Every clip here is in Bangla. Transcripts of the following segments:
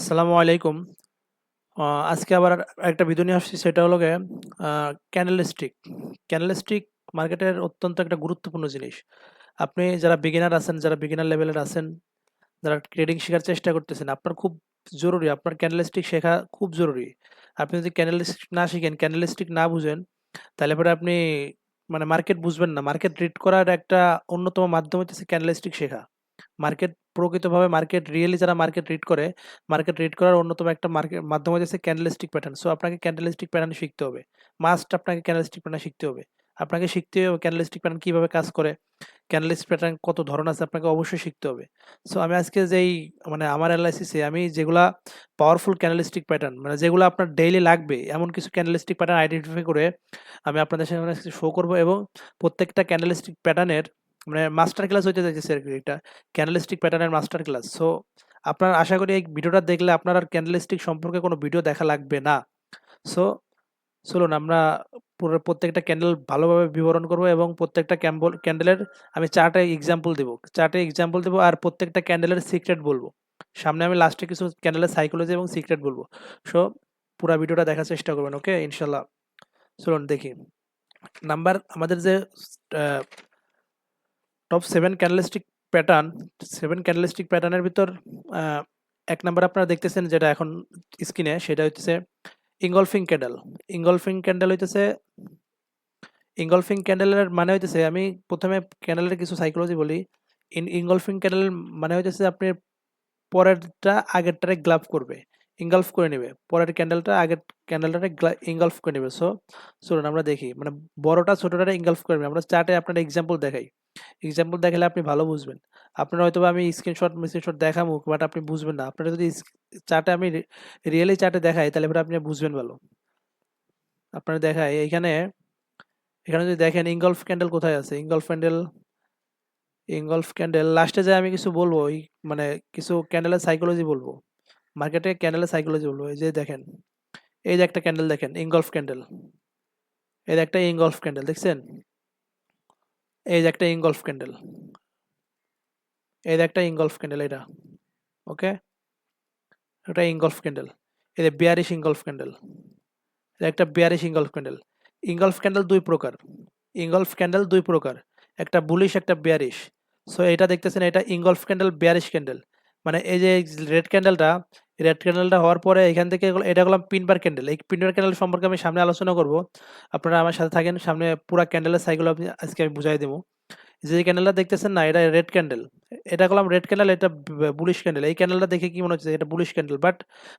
আসসালামু আলাইকুম। আজকে আবার একটা ভিডিও নিয়ে আসছি, সেটা হলো গিয়ে ক্যান্ডেলস্টিক। ক্যান্ডেলস্টিক মার্কেটের অত্যন্ত একটা গুরুত্বপূর্ণ জিনিস। আপনি যারা বিগিনার আছেন, যারা বিগিনার লেভেলের আছেন, যারা ট্রেডিং শেখার চেষ্টা করতেছেন, আপনার খুব জরুরি, আপনার ক্যান্ডেলস্টিক শেখা খুব জরুরি। আপনি যদি ক্যান্ডেলস্টিক না শিখেন, ক্যান্ডেলস্টিক না বুঝেন, তাহলে পরে আপনি মানে মার্কেট বুঝবেন না। মার্কেট রিড করার একটা অন্যতম মাধ্যম হচ্ছে ক্যান্ডেলস্টিক শেখা। মার্কেট প্রকৃতভাবে মার্কেট রিয়েলি যারা মার্কেট রিড করে, মার্কেট রিড করার অন্যতম একটা মাধ্যম হচ্ছে ক্যান্ডেলস্টিক প্যাটার্ন। সো আপনাকে ক্যান্ডেলস্টিক প্যাটার্ন শিখতে হবে। মাস্ট আপনাকে ক্যান্ডেলস্টিক প্যাটার্ন শিখতে হবে। আপনাকে শিখতে হবে ক্যান্ডেলস্টিক প্যাটার্ন কিভাবে কাজ করে, ক্যান্ডেলস্টিক প্যাটার্ন কত ধরন আছে, আপনাকে অবশ্যই শিখতে হবে। সো আমি আজকে যেই মানে আমার অ্যানালাইসিসে আমি যেগুলা পাওয়ারফুল ক্যান্ডেলস্টিক প্যাটার্ন, মানে যেগুলো আপনার ডেইলি লাগবে এমন কিছু ক্যান্ডেলস্টিক প্যাটার্ন আইডেন্টিফাই করে আমি আপনাদের সামনে শো করব, এবং প্রত্যেকটা ক্যান্ডেলস্টিক প্যাটার্নের মানে মাস্টার ক্লাস হইতে যাচ্ছে আর কি, এটা ক্যান্ডেলস্টিক প্যাটার্নের মাস্টার ক্লাস। সো আপনার আশা করি এই ভিডিওটা দেখলে আপনার আর ক্যান্ডেলস্টিক সম্পর্কে কোনো ভিডিও দেখা লাগবে না। সো চলুন আমরা পুরো প্রত্যেকটা ক্যান্ডেল ভালোভাবে বিবরণ করব, এবং প্রত্যেকটা ক্যান্ডেলের আমি চার্টে এক্সাম্পল দেব, আর প্রত্যেকটা ক্যান্ডেলের সিক্রেট বলবো। সামনে আমি লাস্টে কিছু ক্যান্ডেলের সাইকোলজি এবং সিক্রেট বলবো। সো পুরো ভিডিওটা দেখার চেষ্টা করবেন, ওকে ইনশাল্লাহ। চলুন দেখি। আমাদের যে টপ 7 ক্যান্ডেলস্টিক প্যাটার্নের ভিতর আহ, 1 নাম্বার আপনারা দেখতেছেন যেটা এখন স্ক্রিনে, সেটা হচ্ছে ইঙ্গলফিং ক্যান্ডেল। ইঙ্গলফিং ক্যান্ডেল হইতেছে ইঙ্গলফিং ক্যান্ডেলের মানে হইতেছে, আমি প্রথমে ক্যান্ডেলের কিছু সাইকোলজি বলি। ইঙ্গলফিং ক্যান্ডেল মানে হইতেছে আপনি পরেরটা আগেরটারে গ্লাভ করবে, ইনগলফ করে নেবে। পরের ক্যান্ডেলটা আগের ক্যান্ডেলটারে ইনগলফ করে নেবে। সো চলুন আমরা দেখি, মানে বড়টা ছোটটারে ইনগলফ করবে। আমরা চার্টে আপনার এক্সাম্পল দেখাই, এক্সাম্পল দেখালে আপনি ভালো বুঝবেন। আপনার হয়তো আমি স্ক্রিনশট দেখাবো, বাট আপনি বুঝবেন না। আপনারা যদি চার্টে আমি রিয়েলি চার্টে দেখাই, তাহলে পরে আপনি বুঝবেন ভালো। আপনারা দেখাই এখানে, এখানে যদি দেখেন ইনগলফ ক্যান্ডেল কোথায় আছে, ইনগলফ ক্যান্ডেল লাস্টে যে আমি কিছু বলবো, মানে কিছু ক্যান্ডেলের সাইকোলজি বলবো, মার্কেটে ক্যান্ডেলের সাইকোলজি বলবো। এই যে দেখেন, এই যে একটা ক্যান্ডেল দেখেন, ইনগলফ ক্যান্ডেল। এই যে একটা ইনগলফ ক্যান্ডেল দেখছেন, এই যে একটা ইনগলফ ক্যান্ডেল, এই যে একটা ইনগলফ ক্যান্ডেল, এটা ওকে, এটা ইনগলফ ক্যান্ডেল। এই যে বিয়ারিশ ইনগলফ ক্যান্ডেল, এটা একটা বিয়ারিশ ইনগলফ ক্যান্ডেল। ইনগলফ ক্যান্ডেল দুই প্রকার, ইনগলফ ক্যান্ডেল দুই প্রকার, একটা বুলিশ একটা বিয়ারিশ। সো এটা দেখতেছেন, এটা ইনগলফ ক্যান্ডেল বিয়ারিশ ক্যান্ডেল। মানে এই যে রেড ক্যান্ডেলটা হওয়ার পরে এখান থেকে এটা হলাম পিনবার ক্যান্ডেল। এই পিনবার ক্যান্ডেল সম্পর্কে আমি সামনে আলোচনা করব। আপনারা আমার সাথে থাকেন, সামনে পুরো ক্যান্ডেলের সাইকেল আজকে আমি বুঝাই দেবো। যে ক্যান্ডেলটা দেখতেছেন না, এটা রেড ক্যান্ডেল। এটা করলাম রেড ক্যান্ডেল, এটা বুলিশ ক্যান্ডেল। এই ক্যান্ডেলটা দেখে কি মনে হচ্ছে, এটা বুলিশ ক্যান্ডেল, বাট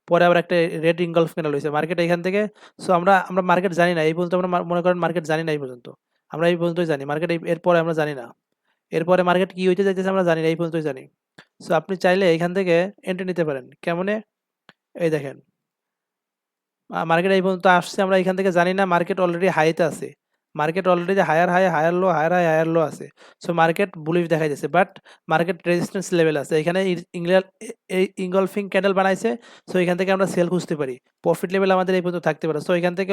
পরে আবার একটা রেড ইনগলফ ক্যান্ডেল হয়েছে মার্কেট এখান থেকে। সো আমরা আমরা মার্কেট জানি না এই পর্যন্ত, আমরা মনে করেন মার্কেট জানি না এই পর্যন্ত, আমরা এই পর্যন্তই জানি মার্কেট, এরপরে আমরা জানি না, এরপরে মার্কেট কি হইতে যাইতেছে আমরা জানি না, এই পর্যন্তই জানি। সো আপনি চাইলে এখান থেকে এন্ট্রি নিতে পারেন। কেমনে? এই দেখেন, মার্কেট এই পর্যন্ত আসছে, আমরা এখান থেকে জানি না, মার্কেট অলরেডি হাইতে আছে। Market already higher high higher low, higher high higher low আছে। সো মার্কেট বুলিশ দেখাই যাচ্ছে, বাট মার্কেট রেজিস্ট্যান্স লেভেল আছে এখানে। এই ইনগলফিং ক্যান্ডেল বানাইছে। সো এখান থেকে আমরা সেল খুঁজতে পারি, প্রফিট লেভেল আমাদের এই পর্যন্ত থাকতে পারে। সো এখান থেকে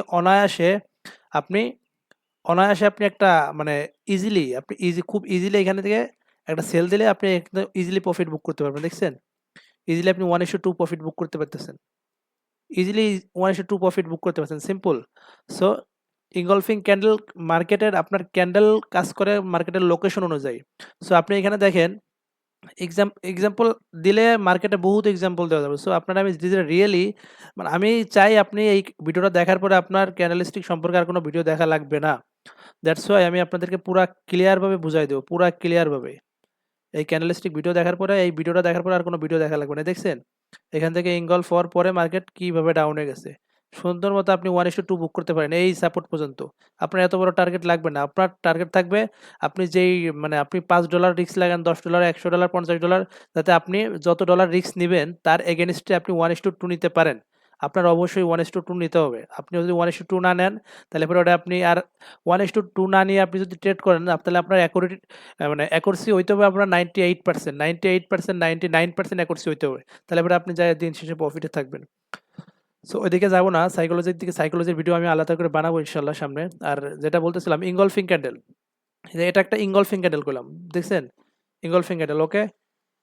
আপনি অনায়াসে আপনি একটা মানে খুব ইজিলি এখানে থেকে একটা সেল দিলে আপনি ইজিলি প্রফিট বুক করতে পারবেন। দেখছেন, ইজিলি আপনি 1:2 প্রফিট বুক করতে পারতেছেন, ইজিলি 1:2 প্রফিট বুক করতে পারছেন, সিম্পল। সো ইনগলফিং ক্যান্ডেল মার্কেটের, আপনার ক্যান্ডেল কাজ করে মার্কেটের লোকেশন অনুযায়ী। সো আপনি এখানে দেখেন, এক্সাম্পল দিলে মার্কেটে বহুত এক্সাম্পল দেওয়া যাবে। সো আপনারা আমি রিয়েলি মানে আমি চাই আপনি এই ভিডিওটা দেখার পরে আপনার ক্যান্ডেলস্টিক সম্পর্কে আর কোনো ভিডিও দেখা লাগবে না। দ্যাটস ওয়াই আমি আপনাদেরকে পুরা ক্লিয়ারভাবে বুঝাই দেবো, পুরা ক্লিয়ারভাবে। এই ক্যান্ডেলস্টিক ভিডিও দেখার পরে, এই ভিডিওটা দেখার পরে আর কোনো ভিডিও দেখা লাগবে না। দেখছেন এখান থেকে ইনগলফ হওয়ার পরে মার্কেট কিভাবে ডাউনে গেছে, সুন্দর মতো আপনি 1:2 বুক করতে পারেন এই সাপোর্ট পর্যন্ত। আপনার এত বড় টার্গেট লাগবে না, আপনার টার্গেট থাকবে আপনি যেই মানে আপনি $5 রিস্ক লাগান, $10, $100, $50, যাতে আপনি যত ডলার রিস্ক নেবেন তার এগেনস্টে আপনি 1:2 নিতে পারেন। আপনার অবশ্যই 1:2 নিতে হবে। আপনি যদি 1:2 না নেন, তাহলে পরে ওটা আপনি আর 1:2 না নিয়ে আপনি যদি ট্রেড করেন, তাহলে আপনার মানে অ্যাকুরেসি হইতে হবে আপনার 98%, 98%, 99% অ্যাকুরেসি হইতে হবে। তাহলে পরে আপনি যাই দিন শেষে প্রফিটে থাকবেন। সো ওইদিকে যাবো না, সাইকোলজির দিকে, সাইকোলজির ভিডিও আমি আলাদা করে বানাবো ইনশাল্লাহ সামনে। আর যেটা বলতেছিলাম ইনগলফিং ক্যান্ডেল, এটা একটা ইনগলফিং ক্যান্ডেল করলাম, দেখছেন ইনগলফিং ক্যান্ডেল, ওকে।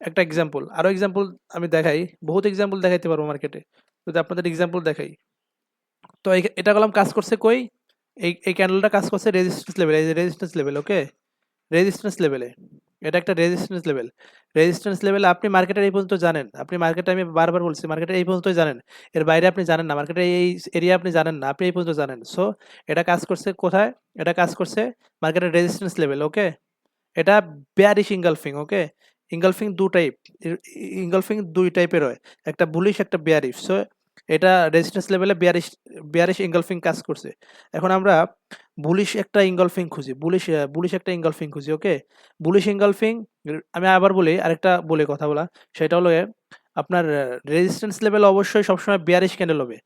একটা এক্সাম্পল, আরো এক্সাম্পল আমি দেখাই, বহুত এক্সাম্পল দেখাইতে পারবো মার্কেটে, যদি আপনাদের এক্সাম্পল দেখাই। তো এটা কলম কাজ করছে কই, এই ক্যান্ডেলটা কাজ করছে রেজিস্ট্যান্স লেভেল, এই যে রেজিস্ট্যান্স লেভেল, ওকে, রেজিস্ট্যান্স লেভেলে, এটা একটা রেজিস্ট্যান্স লেভেল। রেজিস্ট্যান্স লেভেল আপনি মার্কেটের এই পর্যন্ত জানেন, আপনি মার্কেটে, আমি বারবার বলছি মার্কেটের এই পর্যন্তই জানেন, এর বাইরে আপনি জানেন না, মার্কেটের এই এরিয়া আপনি জানেন না, আপনি এই পর্যন্ত জানেন। সো এটা কাজ করছে কোথায়, এটা কাজ করছে মার্কেটের রেজিস্ট্যান্স লেভেল, ওকে। এটা বেয়ারিশ ইঙ্গালফিং, ওকে। ইঙ্গালফিং দু টাইপ, ইঙ্গালফিং দুই টাইপের হয়, একটা বুলিশ একটা বেয়ারিশ। সো এটা রেজিস্ট্যান্স লেভেলে বেয়ারিশ, বেয়ারিশ ইঙ্গালফিং কাজ করছে। এখন আমরা বুলিশ একটা ইঙ্গলফিং খুঁজি, বুলিশ একটা ইঙ্গলফিং খুঁজি, ওকে। বুলিশ ইঙ্গলফিং, আমি আবার বলি, আরেকটা বলে কথা বলা, সেটা হলো আপনার রেজিস্ট্যান্স লেভেল অবশ্যই সবসময় বেয়ারিশ ক্যান্ডেল হবে,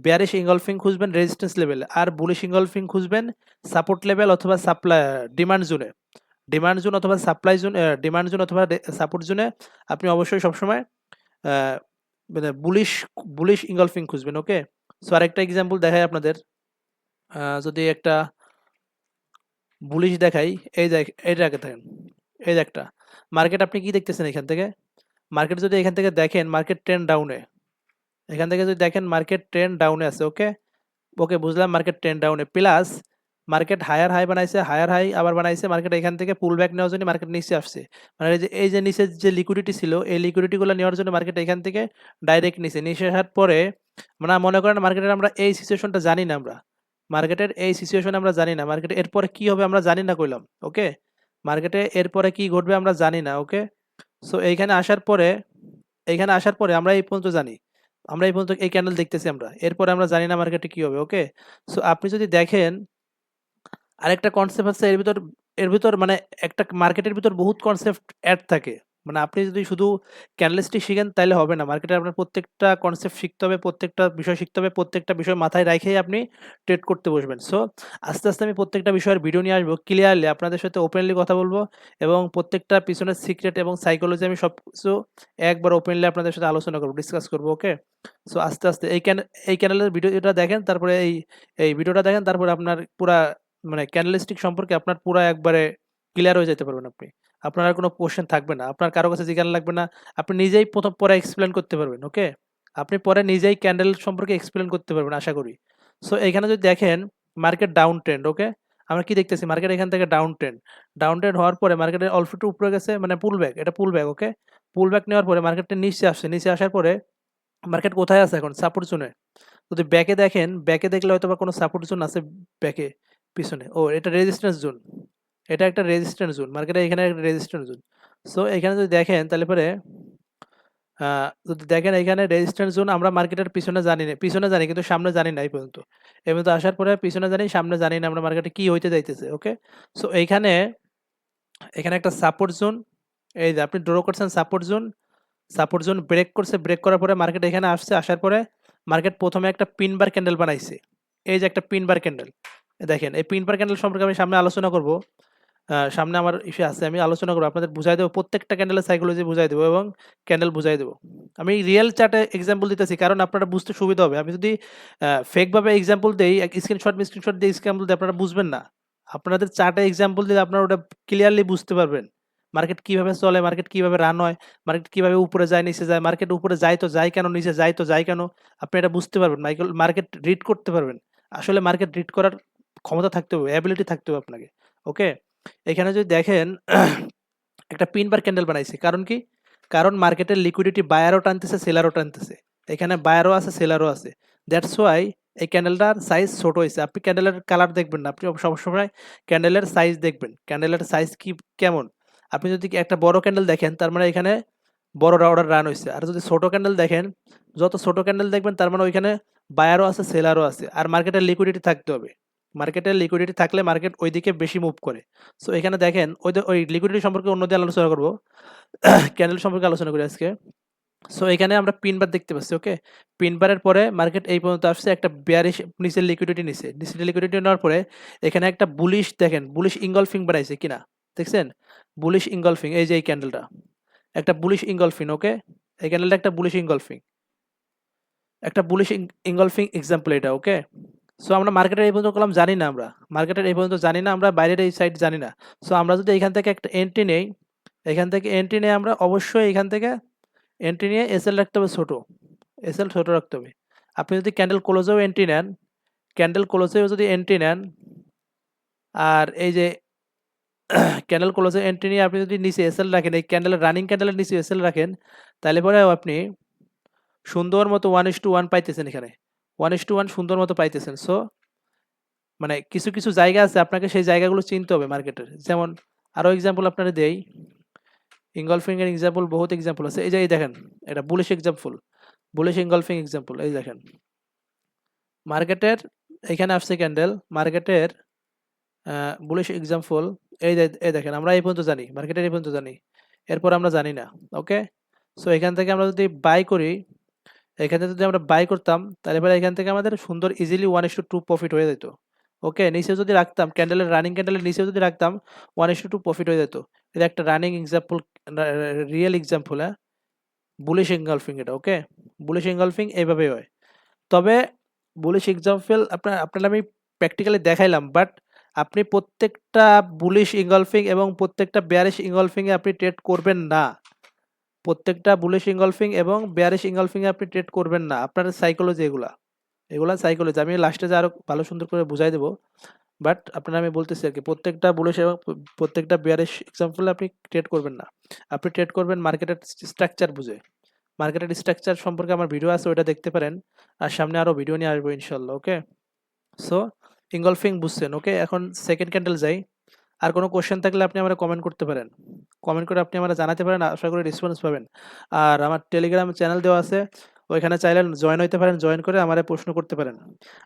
বেয়ারিশ ইঙ্গলফিং খুঁজবেন রেজিস্ট্যান্স লেভেল, আর বুলিশ ইঙ্গলফিং খুঁজবেন সাপোর্ট লেভেল অথবা সাপ্লাই ডিমান্ড জোনে, ডিমান্ড জোন অথবা সাপ্লাই জোন, ডিমান্ড জোন অথবা সাপোর্ট জোনে আপনি অবশ্যই সবসময় মানে বুলিশ, বুলিশ ইঙ্গলফিং খুঁজবেন, ওকে। সো আরেকটা এক্সাম্পল দেখাই আপনাদের, যদি একটা বুলিশ দেখাই, এই দেখ, এইটা আগে দেখেন, এই যে একটা মার্কেট, আপনি কি দেখতেছেন এখান থেকে, মার্কেট যদি এখান থেকে দেখেন মার্কেট ট্রেন্ড ডাউনে, এখান থেকে যদি দেখেন মার্কেট ট্রেন্ড ডাউনে আছে, ওকে, ওকে বুঝলাম, মার্কেট ট্রেন্ড ডাউনে, প্লাস মার্কেট হায়ার হাই বানাইছে, হায়ার হাই আবার বানাইছে, মার্কেট এখান থেকে পুল ব্যাক নেওয়ার জন্য মার্কেট নিচে আসছে, মানে এই যে নিচে যে লিকুইডিটি ছিল, এই লিকুইডিটিগুলো নেওয়ার জন্য মার্কেট এখান থেকে ডাইরেক্ট নিচে আসার পরে, মানে মনে করেন মার্কেটের আমরা এই সিচুয়েশনটা জানি না, আমরা মার্কেটের এই সিচুয়েশন আমরা জানি না, মার্কেটে এরপরে কি হবে আমরা জানি না কইলাম, ওকে। মার্কেটে এরপরে কি ঘটবে আমরা জানি না, ওকে। সো এইখানে আসার পরে, এইখানে আসার পরে আমরা এই পর্যন্ত জানি, আমরা এই পর্যন্ত এই ক্যান্ডেল দেখতেছি আমরা, এরপরে আমরা জানি না মার্কেটে কি হবে, ওকে। সো আপনি যদি দেখেন আরেকটা কনসেপ্ট আছে এর ভিতর মানে একটা মার্কেটের ভিতর বহুত কনসেপ্ট অ্যাড থাকে, মানে আপনি যদি শুধু ক্যান্ডেলস্টিক শিখেন তাহলে হবে না, মার্কেটে আপনার প্রত্যেকটা কনসেপ্ট শিখতে হবে, প্রত্যেকটা বিষয় শিখতে হবে, প্রত্যেকটা বিষয় মাথায় রেখেই আপনি ট্রেড করতে বসবেন। সো আস্তে আস্তে আমি প্রত্যেকটা বিষয়ের ভিডিও নিয়ে আসবো, ক্লিয়ারলি আপনাদের সাথে ওপেনলি কথা বলবো, এবং প্রত্যেকটা পিছনের সিক্রেট এবং সাইকোলজি আমি সব কিছু একবার ওপেনলি আপনাদের সাথে আলোচনা করবো, ডিসকাস করবো, ওকে। সো আস্তে আস্তে এই চ্যানেলের ভিডিওটা দেখেন, তারপরে এই ভিডিওটা দেখেন, তারপরে আপনার পুরা মানে ক্যান্ডেলস্টিক সম্পর্কে আপনার পুরা একবারে ক্লিয়ার হয়ে যেতে পারবেন আপনি, আপনার আর কোনো কোশ্চেন থাকবে না, আপনার কারো কাছে জিজ্ঞাসা লাগবে না, আপনি নিজেই প্রথম পরে এক্সপ্লেন করতে পারবেন, ওকে। আপনি পরে নিজেই ক্যান্ডেল সম্পর্কে এক্সপ্লেন করতে পারবেন আশা করি। সো এখানে যদি দেখেন মার্কেট ডাউন ট্রেন্ড, ওকে, আমরা কি দেখতেছি মার্কেট এখান থেকে ডাউন ট্রেন্ড, ডাউন ট্রেন্ড হওয়ার পরে মার্কেটের অল্প একটু উপরে গেছে, মানে পুল ব্যাক, এটা পুল ব্যাক, ওকে। পুল ব্যাক নেওয়ার পরে মার্কেটটা নিচে আসছে, নিচে আসার পরে মার্কেট কোথায় আছে এখন, সাপোর্ট জোনে। যদি ব্যাকে দেখেন, ব্যাকে দেখলে হয়তো বা কোনো সাপোর্ট জোন আছে ব্যাকে, পিছনে, ও এটা রেজিস্ট্যান্স জোন, এটা একটা রেজিস্ট্যান্স জোন, মার্কেটে এখানে একটা রেজিস্ট্যান্স জোন। সো এখানে যদি দেখেন তাহলে পরে যদি দেখেন এখানে রেজিস্ট্যান্স জোন, আমরা মার্কেটের পিছনে জানি না, পিছনে জানি কিন্তু সামনে জানি না, এই পর্যন্ত আসার পরে পিছনে জানি, সামনে জানি না আমরা মার্কেটে কি হইতে যাইতেছে, ওকে। সো এইখানে, এখানে একটা সাপোর্ট জোন, এই যে আপনি ড্র করছেন support zone, support zone break করছে, ব্রেক করার পরে মার্কেট এখানে আসছে, আসার পরে মার্কেট প্রথমে একটা পিন বার ক্যান্ডেল বানাইছে, এই যে একটা পিন বার ক্যান্ডেল, দেখেন এই পিন বার ক্যান্ডেল সম্পর্কে আমি সামনে আলোচনা করব, সামনে আমার ইস্যু আছে, আমি আলোচনা করবো, আপনাদের বুঝাই দেবো, প্রত্যেকটা ক্যান্ডেলের সাইকোলজি বুঝাই দেবো এবং ক্যান্ডেল বুঝাই দেবো। আমি রিয়েল চার্টে এক্সাম্পল দিতেছি কারণ আপনারা বুঝতে সুবিধা হবে, আমি যদি ফেকভাবে এক্সাম্পল দেই, স্ক্রিনশট দিয়ে এক্সাম্পল দিই, আপনারা বুঝবেন না, আপনাদের চার্টে এক্সাম্পল দিলে আপনারা ওটা ক্লিয়ারলি বুঝতে পারবেন, মার্কেট কিভাবে চলে, মার্কেট কিভাবে রান হয়, মার্কেট কিভাবে উপরে যায় নিচে যায়, মার্কেট উপরে যায় তো যায় কেন, নিচে যায় তো যায় কেন, আপনি এটা বুঝতে পারবেন, মার্কেট রিড করতে পারবেন, আসলে মার্কেট রিড করার ক্ষমতা থাকতে হবে, অ্যাবিলিটি থাকতে হবে আপনাকে, ওকে। এখানে যদি দেখেন একটা পিন বার ক্যান্ডেল বানাইছে, কারণ কি, কারণ মার্কেটের লিকুইডিটি বায়ারও টানতেছে সেলারও টানতেছে, এখানে বায়ারও আছে সেলারও আছে, দ্যাটস ওয়াই এই ক্যান্ডেলটার সাইজ ছোট হয়েছে। আপনি ক্যান্ডেলের কালার দেখবেন না, আপনি সবসময় ক্যান্ডেলের সাইজ দেখবেন, ক্যান্ডেলের সাইজ কি কেমন, আপনি যদি একটা বড় ক্যান্ডেল দেখেন তার মানে এখানে বড় অর্ডার রান হয়েছে, আর যদি ছোট ক্যান্ডেল দেখেন, যত ছোট ক্যান্ডেল দেখবেন তার মানে ওইখানে বায়ারও আছে সেলারও আছে, আর মার্কেটের লিকুইডিটি থাকতে হবে, মার্কেটের লিকুইডিটি থাকলে মার্কেট ওইদিকে বেশি মুভ করে। সো এখানে দেখেন ওই লিকুইডিটি সম্পর্কে অন্যদিন আলোচনা করব, ক্যান্ডেল সম্পর্কে আলোচনা করি আজকে। সো এখানে আমরা পিন বার দেখতে পাচ্ছি, ওকে। পিন বারের পরে মার্কেট এই পর্যন্ত আসছে, একটা বেয়ারিশ নিচের লিকুইডিটি নিচের লিকুইডিটি নেওয়ার পরে এখানে একটা বুলিশ, দেখেন বুলিশ ইঙ্গলফিং বানাইছে কিনা, দেখছেন বুলিশ ইঙ্গলফিং, এই যে এই ক্যান্ডেলটা একটা বুলিশ ইঙ্গলফিং, ওকে। এই ক্যান্ডেলটা একটা বুলিশ ইঙ্গলফিং, একটা বুলিশ ইঙ্গলফিং এক্সাম্পল এটা, ওকে। সো আমরা মার্কেটের এই পর্যন্ত কলাম জানি না, আমরা মার্কেটের এই পর্যন্ত জানি না, আমরা বাইরের এই সাইড জানি না। সো আমরা যদি এখান থেকে একটা এন্ট্রি নেই, এখান থেকে এন্ট্রি নিয়ে আমরা অবশ্যই এখান থেকে এন্ট্রি নিয়ে এসএল রাখতে হবে ছোট, এসএল ছোট রাখতে হবে। আপনি যদি ক্যান্ডেল ক্লোজেও এন্ট্রি নেন, ক্যান্ডেল ক্লোজেও যদি এন্ট্রি নেন, আর এই যে ক্যান্ডেল ক্লোজে এন্ট্রি নিয়ে আপনি যদি নিচে এসএল রাখেন, এই ক্যান্ডেলের রানিং ক্যান্ডেলের নিচে এসএল রাখেন, তাহলে পরেও আপনি সুন্দর মতো 1:1 পাইতেছেন এখানে, 1:1 সুন্দর মতো পাইতেছেন। সো মানে কিছু কিছু জায়গা আছে আপনাকে সেই জায়গাগুলো চিনতে হবে মার্কেটের। যেমন আরও এক্সাম্পল আপনারা দেই, ইনগলফিং এর এক্সাম্পল বহুত এক্সাম্পল আছে। এই যে এই দেখেন, এটা বুলিশ এক্সাম্পল, বুলিশ ইনগলফিং এক্সাম্পল। এই দেখেন মার্কেটের এখানে আসছে ক্যান্ডেল, মার্কেটের বুলিশ এক্সাম্পল। এই দেখেন আমরা এই পর্যন্ত জানি, মার্কেটের এই পর্যন্ত জানি, এরপর আমরা জানি না। ওকে, সো এখান থেকে আমরা যদি বাই করি, এখানে যদি আমরা বাই করতাম, তাহলে পরে এখান থেকে আমাদের সুন্দর ইজিলি 1:2 প্রফিট হয়ে যেত। ওকে, নিচে যদি রাখতাম, ক্যান্ডেলের রানিং ক্যান্ডেলের নিচে যদি রাখতাম, 1:2 প্রফিট হয়ে যেত। এটা একটা রানিং এক্সাম্পল, রিয়েল এক্সাম্পল। হ্যাঁ, বুলিশ এনগলফিং এটা। ওকে, বুলিশ এনগলফিং এইভাবেই হয়। তবে বুলিশ এক্সাম্পল আপনার আমি প্র্যাকটিক্যালি দেখাইলাম, বাট আপনি প্রত্যেকটা বুলিশ ইনগলফিং এবং প্রত্যেকটা বেয়ারিশ ইনগলফিংয়ে আপনি ট্রেড করবেন না। প্রত্যেকটা বুলিশ ইনগলফিং এবং বেয়ারিশ ইনগলফিংয়ে আপনি ট্রেড করবেন না। আপনার সাইকোলজি এগুলা সাইকোলজি আমি লাস্টে যে আরও ভালো সুন্দর করে বুঝাই দেবো। বাট আপনারা আমি বলতেছি আর কি, প্রত্যেকটা বুলিশ এবং প্রত্যেকটা বেয়ারিশ এক্সাম্পলে আপনি ট্রেড করবেন না। আপনি ট্রেড করবেন মার্কেটের স্ট্রাকচার বুঝে। মার্কেটের স্ট্রাকচার সম্পর্কে আমার ভিডিও আছে, ওইটা দেখতে পারেন। আর সামনে আরও ভিডিও নিয়ে আসবো ইনশাল্লাহ। ওকে, সো ইনগলফিং বুঝছেন। ওকে, এখন সেকেন্ড ক্যান্ডেল যাই। আর কোনো কোশ্চেন থাকলে আপনি আমার কমেন্ট করতে পারেন, কমেন্ট করে আপনি আমার জানাতে পারেন, আশা করি রেসপন্স পাবেন। আর আমার টেলিগ্রাম চ্যানেল দেওয়া আছে, ওইখানে চাইলে জয়েন হইতে পারেন, জয়েন করে আমার প্রশ্ন করতে পারেন,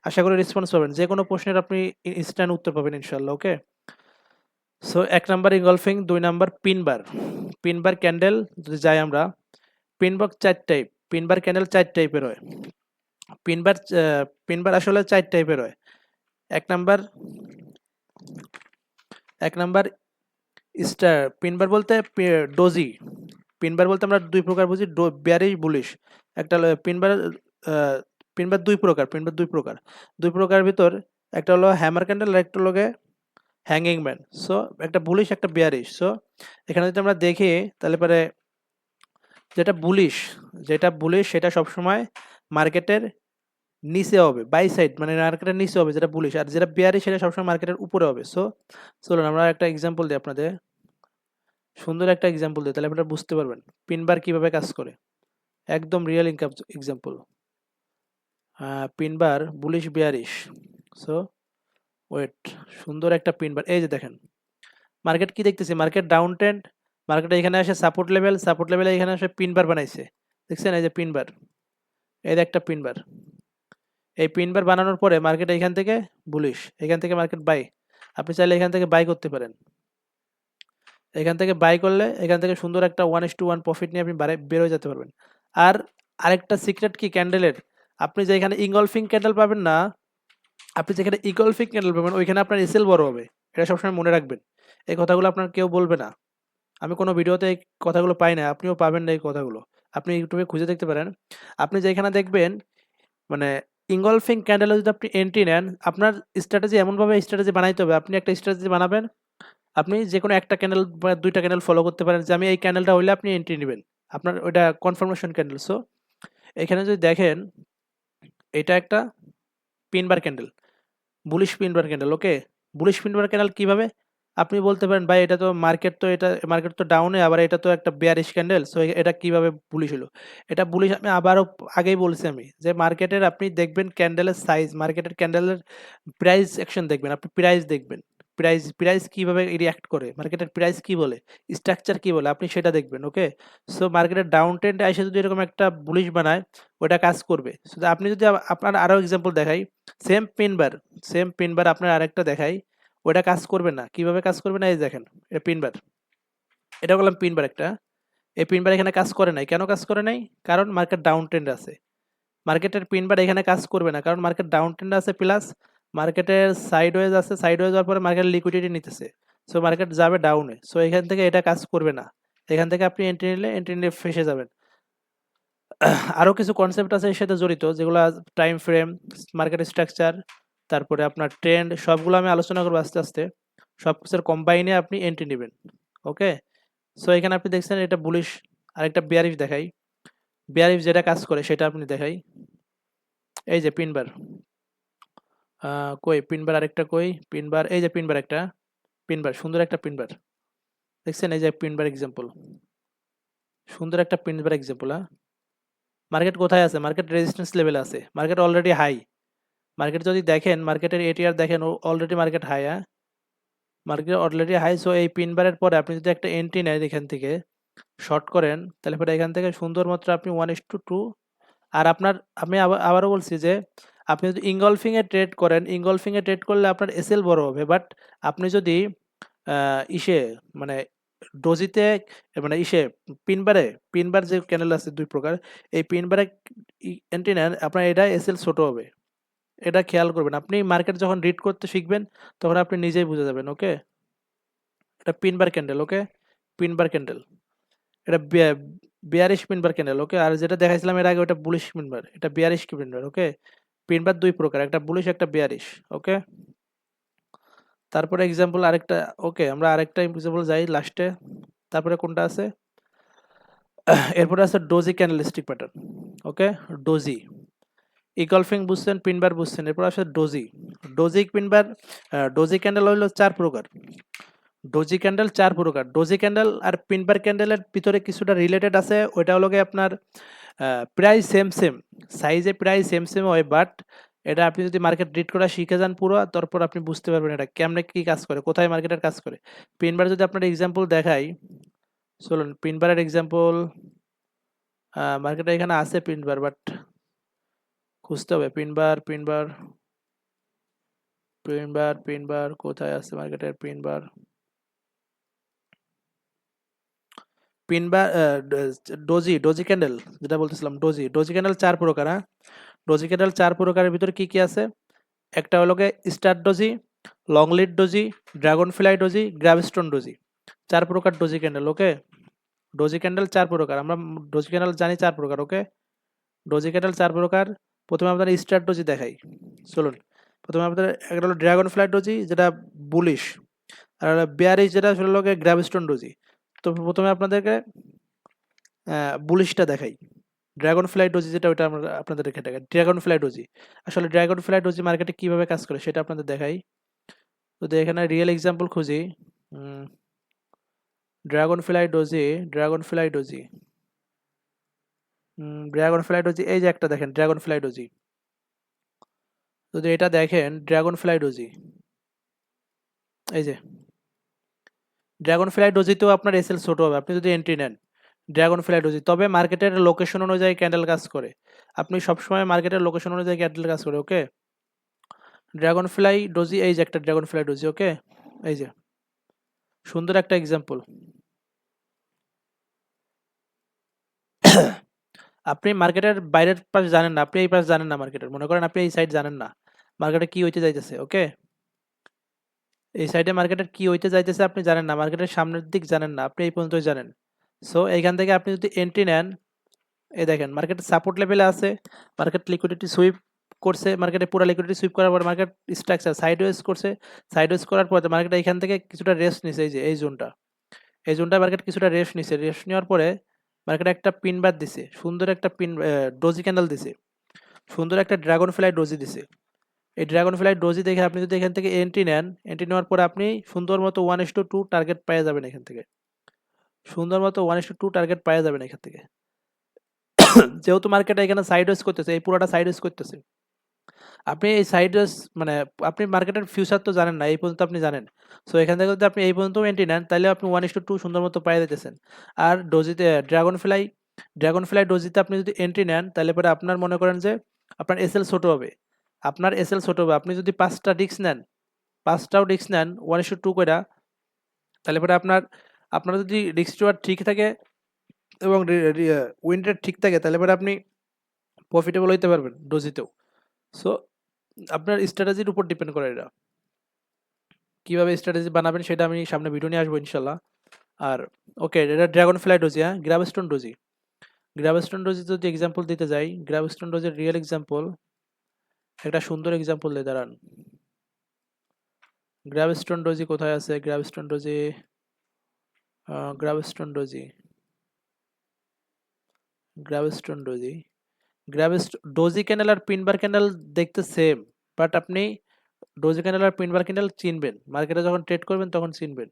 আশা করি রেসপন্স পাবেন। যে কোনো প্রশ্নের আপনি ইনস্ট্যান্ট উত্তর পাবেন ইনশাল্লাহ। Okay, so 1 number engulfing, 2 number pin bar. Pin bar candle যদি যাই আমরা, পিনবার 4 টাইপ, পিনবার ক্যান্ডেল 4 টাইপের হয়। পিনবার পিনবার আসলে 4 টাইপের হয়। 1 নাম্বার, 1 নাম্বার স্টার পিনবার বলতে ডোজি। পিনবার বলতে আমরা 2 প্রকার বুঝি, বেয়ারিশ বুলিশ। একটা হলো পিনবার, পিনবার 2 প্রকার, পিনবার 2 প্রকার। 2 প্রকারের ভিতর একটা হলো হ্যামার ক্যান্ডেল আর একটা হলো হ্যাঙ্গিং ম্যান। সো একটা বুলিশ একটা বেয়ারিশ। সো এখানে যদি আমরা দেখি, তাহলে পরে যেটা বুলিশ সেটা সবসময় মার্কেটের নিচে হবে, বাই সাইড মানে মার্কেটের নিচে হবে যেটা বুলিশ, আর যেটা বেয়ারিশ সেটা সবসময় মার্কেটের উপরে হবে। সো চলুন আমরা একটা এক্সাম্পল দিই আপনাদের, সুন্দর একটা এক্সাম্পল দিই, তাহলে আপনারা বুঝতে পারবেন পিনবার কিভাবে কাজ করে। একদম real example, pin bar bullish bearish. So wait, সুন্দর একটা পিনবার। এই যে দেখেন মার্কেট কি দেখতেছি, মার্কেট ডাউন ট্রেন্ড, মার্কেটে এখানে আসে সাপোর্ট লেভেল, সাপোর্ট লেভেলে এখানে আসে পিনবার বানাইছে, দেখছেন এই যে পিনবার, এই যে একটা পিনবার। এই পিনবার বানানোর পরে মার্কেট এখান থেকে বুলিশ, এখান থেকে মার্কেট বাই, আপনি চাইলে এখান থেকে বাই করতে পারেন। এখান থেকে বাই করলে এখান থেকে সুন্দর একটা 1:1 প্রফিট নিয়ে আপনি বেরোয় যেতে পারবেন। আর আরেকটা সিক্রেট কি ক্যান্ডেলের, আপনি যেখানে ইনগলফিং ক্যান্ডেল পাবেন না, আপনি যেখানে ইনগলফিং ক্যান্ডেল পাবেন ওইখানে আপনার এসএল বড় হবে। এটা সবসময় মনে রাখবেন, এই কথাগুলো আপনার কেউ বলবে না। আমি কোনো ভিডিওতে এই কথাগুলো পাই না, আপনিও পাবেন না এই কথাগুলো। আপনি ইউটিউবে খুঁজে দেখতে পারেন। আপনি যেখানে দেখবেন মানে ইনগলফিং ক্যান্ডেলে যদি আপনি এন্ট্রি নেন, আপনার স্ট্র্যাটেজি এমনভাবে স্ট্র্যাটেজি বানাইতে হবে, আপনি একটা স্ট্র্যাটেজি বানাবেন, আপনি যে কোনো একটা ক্যান্ডেল বা 2টা ক্যান্ডেল ফলো করতে পারেন যে আমি এই ক্যান্ডেলটা হইলে আপনি এন্ট্রি নেবেন, আপনার ওইটা কনফার্মেশন ক্যান্ডেল। সো এখানে যদি দেখেন এটা একটা pin bar candle, bullish pin bar candle. Okay, bullish pin bar candle কিভাবে, আপনি বলতে পারেন ভাই এটা তো মার্কেট তো ডাউনে, আবার এটা তো একটা বেয়ারিশ ক্যান্ডেল, সো এটা কিভাবে বুলিশ হলো। এটা বুলিশ আমি আবারও আগেই বলছি আমি, যে মার্কেটের আপনি দেখবেন ক্যান্ডেলের সাইজ, মার্কেটের ক্যান্ডেলের প্রাইস অ্যাকশন দেখবেন, আপনি প্রাইস দেখবেন, প্রাইস কিভাবে রিয়াক্ট করে, মার্কেটের প্রাইস কি বলে, স্ট্রাকচার কি বলে, আপনি সেটা দেখবেন। ওকে, সো মার্কেটের ডাউন ট্রেন্ডে এসে যদি এরকম একটা বুলিশ বানায়, ওটা কাজ করবে। শুধু আপনি যদি আপনার আরও এক্সাম্পল দেখাই, সেম পিনবার, সেম পিনবার আপনার আরেকটা দেখাই, ওটা কাজ করবে না। কিভাবে কাজ করবে না, এই দেখেন এটা পিনবার, এটা বললাম পিনবার একটা, এই পিনবার এখানে কাজ করে নাই। কেন কাজ করে নাই, কারণ মার্কেট ডাউন ট্রেন্ড আছে। মার্কেটের পিনবার এখানে কাজ করবে না, কারণ মার্কেট ডাউন ট্রেন্ড আছে, প্লাস মার্কেটের সাইডওয়েজ আছে, সাইডওয়েজ হওয়ার পরে মার্কেট লিকুইডিটি নিতেছে, সো মার্কেট যাবে ডাউনে। সো এখান থেকে এটা কাজ করবে না, এখান থেকে আপনি এন্ট্রি নিলে ফেসে যাবেন। আরও কিছু কনসেপ্ট আছে এর সাথে জড়িত, যেগুলো টাইম ফ্রেম, মার্কেট স্ট্রাকচার, তারপরে আপনার ট্রেন্ড, সবগুলো আমি আলোচনা করবো আস্তে আস্তে। সব কিছুর কম্বাইনে আপনি এন্ট্রি নেবেন। ওকে, সো এখানে আপনি দেখছেন এটা বুলিশ, আরেকটা বিয়ারিশ দেখাই। বিয়ারিশ যেটা কাজ করে সেটা আপনি দেখাই। এই যে পিনবার, কই পিনবার, আরেকটা কই পিনবার, এই যে পিনবার একটা, পিনবার সুন্দর একটা পিনবার দেখছেন, এই যে পিনবার এক্সাম্পল, সুন্দর একটা পিনবার এক্সাম্পল। হ্যাঁ, মার্কেট কোথায় আছে? মার্কেট রেজিস্ট্যান্স লেভেলে আছে, মার্কেট অলরেডি হাই। মার্কেট যদি দেখেন, মার্কেটের এটিআর দেখেন, অলরেডি মার্কেট হাই। হ্যাঁ, মার্কেট অলরেডি হাই। সো এই পিনবারের পরে আপনি যদি একটা এন্ট্রি নেন এখান থেকে, শর্ট করেন, তাহলে পরে এখান থেকে সুন্দর মাত্র আপনি 1:2। আর আপনার, আমি আবারও বলছি যে আপনি যদি ইঙ্গলফিংয়ে ট্রেড করেন, ইঙ্গলফিংয়ে ট্রেড করলে আপনার এসএল বড় হবে, বাট আপনি যদি ইসে মানে ডোজিতে, মানে ইসে পিনবারে, পিনবার যে ক্যানেল আছে দুই প্রকার, এই পিনবারে এন্ট্রি নেন, আপনার এটা এসএল ছোট হবে। এটা খেয়াল করবেন, আপনি মার্কেট যখন রিড করতে শিখবেন তখন আপনি নিজেই বুঝে যাবেন। ওকে, এটা পিনবার ক্যান্ডেল। ওকে, পিনবার ক্যান্ডেল, এটা বিয়ারিশ পিনবার ক্যান্ডেল। ওকে, আর যেটা দেখাইছিলাম এর আগে ওটা বুলিশ পিনবার, এটা বিয়ারিশ কি পিনবার। ওকে, পিনবার দুই প্রকার, একটা বুলিশ একটা বিয়ারিশ। ওকে, তারপরে এক্সাম্পল আরেকটা। ওকে, আমরা আরেকটা এক্সাম্পল যাই লাস্টে। তারপরে কোনটা আছে? এরপরে আছে ডোজি ক্যান্ডেলস্টিক প্যাটার্ন। ওকে, ডোজি, ইগলফিং বুঝছেন, পিনবার বুঝছেন, এরপর আসে ডোজি। ডোজি পিনবার, ডোজি ক্যান্ডেল হইলো চার প্রকার। ডোজি ক্যান্ডেল চার প্রকার। ডোজি ক্যান্ডেল আর পিনবার ক্যান্ডেলের ভিতরে কিছুটা রিলেটেড আছে, ওইটা হলো গিয়ে আপনার প্রায় সেম সেম সাইজে, প্রায় সেম সেম হয়, বাট এটা আপনি যদি মার্কেট রিড করা শিখে যান পুরো, তারপর আপনি বুঝতে পারবেন এটা কেমনে কি কাজ করে, কোথায় মার্কেটের কাজ করে। পিনবার যদি আপনার এক্সাম্পল দেখাই, চলুন পিনবারের এক্সাম্পল, মার্কেটে এখানে আছে পিনবার, বাট খুঁজতে হবে। পিনবার পিনবার পিনবার পিনবার কোথায় আছে মার্কেটের পিনবার? পিনবার ডোজি, ডোজি ক্যান্ডেল যেটা বলতেছিলাম, ডোজি, ডোজি ক্যান্ডেল চার প্রকার। হ্যাঁ, ডোজি ক্যান্ডেল চার প্রকারের ভিতরে কি কি আছে? একটা হলো গিয়ে star doji, long legged doji, dragonfly doji, gravestone doji. চার প্রকার doji candle. Okay, doji candle চার প্রকার, আমরা ডোজি ক্যান্ডেল জানি চার প্রকার। ওকে, ডোজি ক্যান্ডেল চার প্রকার। প্রথমে আপনার স্টার ডোজি দেখাই, চলুন। প্রথমে আপনাদের একটা হলো ড্রাগন ফ্লাই ডোজি, যেটা বুলিশ, আর বেয়ারিশ যেটা হলো গিয়ে গ্র্যাভস্টোন ডোজি। তো প্রথমে আপনাদেরকে বুলিশটা দেখাই, ড্রাগন ফ্লাই ডোজি যেটা, ওইটা আমরা আপনাদের রেখে দেখাই। ড্রাগন ফ্লাই ডোজি, আসলে ড্রাগন ফ্লাই ডোজি মার্কেটে কিভাবে কাজ করে সেটা আপনাদের দেখাই। যদি এখানে রিয়েল এক্সাম্পল খুঁজি, dragon fly doji, dragonfly doji, dragonfly doji, এই যে একটা দেখেন ড্রাগন ফ্লাই ডোজি। যদি এটা দেখেন ড্রাগন ফ্লাই ডোজি, এই যে ড্রাগন ফ্লাই ডোজিতেও আপনার এসএল ছোট হবে আপনি যদি এন্ট্রি নেন ড্রাগন ফ্লাই ডোজি। তবে মার্কেটের লোকেশন অনুযায়ী ক্যান্ডেল কাজ করে, আপনি সবসময় মার্কেটের লোকেশন অনুযায়ী ক্যান্ডেল কাজ করে। ওকে, ড্রাগন ফ্লাই ডোজি, এই যে একটা ড্রাগন ফ্লাই ডোজি। ওকে, এই যে সুন্দর একটা এক্সাম্পল। আপনি মার্কেটের বাইরের পাশ জানেন না, আপনি এই পাশ জানেন না মার্কেটের, মনে করেন আপনি এই সাইড জানেন না মার্কেটে কি হইতে যাইতেছে। ওকে, এই সাইডে মার্কেটের কি হইতে যাইতেছে আপনি জানেন না, মার্কেটের সামনের দিক জানেন না, আপনি এই পর্যন্তই জানেন। সো এইখান থেকে আপনি যদি এন্ট্রি নেন, এই দেখেন মার্কেট সাপোর্ট লেভেলে আছে, মার্কেট লিকুইডিটি সুইপ করছে, মার্কেটে পুরো লিকুইডিটি সুইপ করার পর মার্কেট স্ট্রাকচার সাইডওয়েজ করছে, সাইডওয়েজ করার পর মার্কেট এখান থেকে কিছুটা রেস্ট নিছে, এই যে এই জোনটা, এই জোনটা মার্কেট কিছুটা রেস্ট নিছে, রেস্ট নেওয়ার পরে মার্কেট একটা পিন বার দিছে, সুন্দর একটা পিন ডোজি ক্যান্ডেল দিছে, সুন্দর একটা ড্রাগন ফ্লাই ডোজি দিছে। এই ড্রাগন ফ্লাই ডোজি দেখে আপনি যদি এখান থেকে এন্ট্রি নেন, এন্ট্রি নেওয়ার পরে আপনি সুন্দর মতো 1:2 টার্গেট পেয়ে যাবেন এখান থেকে, সুন্দর মতো 1:2 টার্গেট পেয়ে যাবেন এখান থেকে। যেহেতু মার্কেট এখানে সাইডওয়েজ করতেছে, এই পুরোটা সাইডওয়েজ করতেছে, আপনি এই সাইডওয়েজ মানে আপনি মার্কেটের ফিউচার তো জানেন না, এই পর্যন্ত আপনি জানেন। সো এখান থেকে যদি আপনি এই পর্যন্ত এন্ট্রি নেন তাহলে আপনি 1:2 সুন্দর মতো পেয়ে দিতেছেন। আর ডোজিতে ড্রাগন ফ্লাই, ড্রাগন ফ্লাই ডোজিতে আপনি যদি এন্ট্রি নেন তাহলে পরে আপনার মনে করেন যে আপনার এসএল ছোট হবে, আপনার এসএল ছোট হবে। আপনি যদি 5টা রিস্ক নেন, 5টাও রিস্ক নেন 1:2 কইরা, তাহলে পরে আপনার, আপনার যদি রিস্ক রিওয়ার্ড ঠিক থাকে এবং উইন রেট ঠিক থাকে তাহলে পরে আপনি প্রফিটেবল হইতে পারবেন ডোজিতেও। সো আপনার স্ট্র্যাটেজির উপর ডিপেন্ড করে এটা, কিভাবে স্ট্র্যাটেজি বানাবেন সেটা আমি সামনে ভিডিও নিয়ে আসবো ইনশাল্লাহ। আর ওকে, এটা ড্রাগন ফ্লাই ডোজি, হ্যাঁ, গ্রাভস্টোন ডোজি, গ্রাভস্টোন ডোজি যদি এক্সাম্পল দিতে যাই, গ্রাভস্টোন ডোজের রিয়েল এক্সাম্পল, একটা সুন্দর এক্সাম্পল দিয়ে দাঁড়ান। গ্রাভস্টোন ডোজি কোথায় আছে? Gravestone doji, gravestone doji, doji candle আর পিনবার ক্যান্ডেল দেখতে সেম, বাট আপনি ডোজি ক্যান্ডেল আর পিনবার ক্যান্ডেল চিনবেন, মার্কেটে যখন ট্রেড করবেন তখন চিনবেন।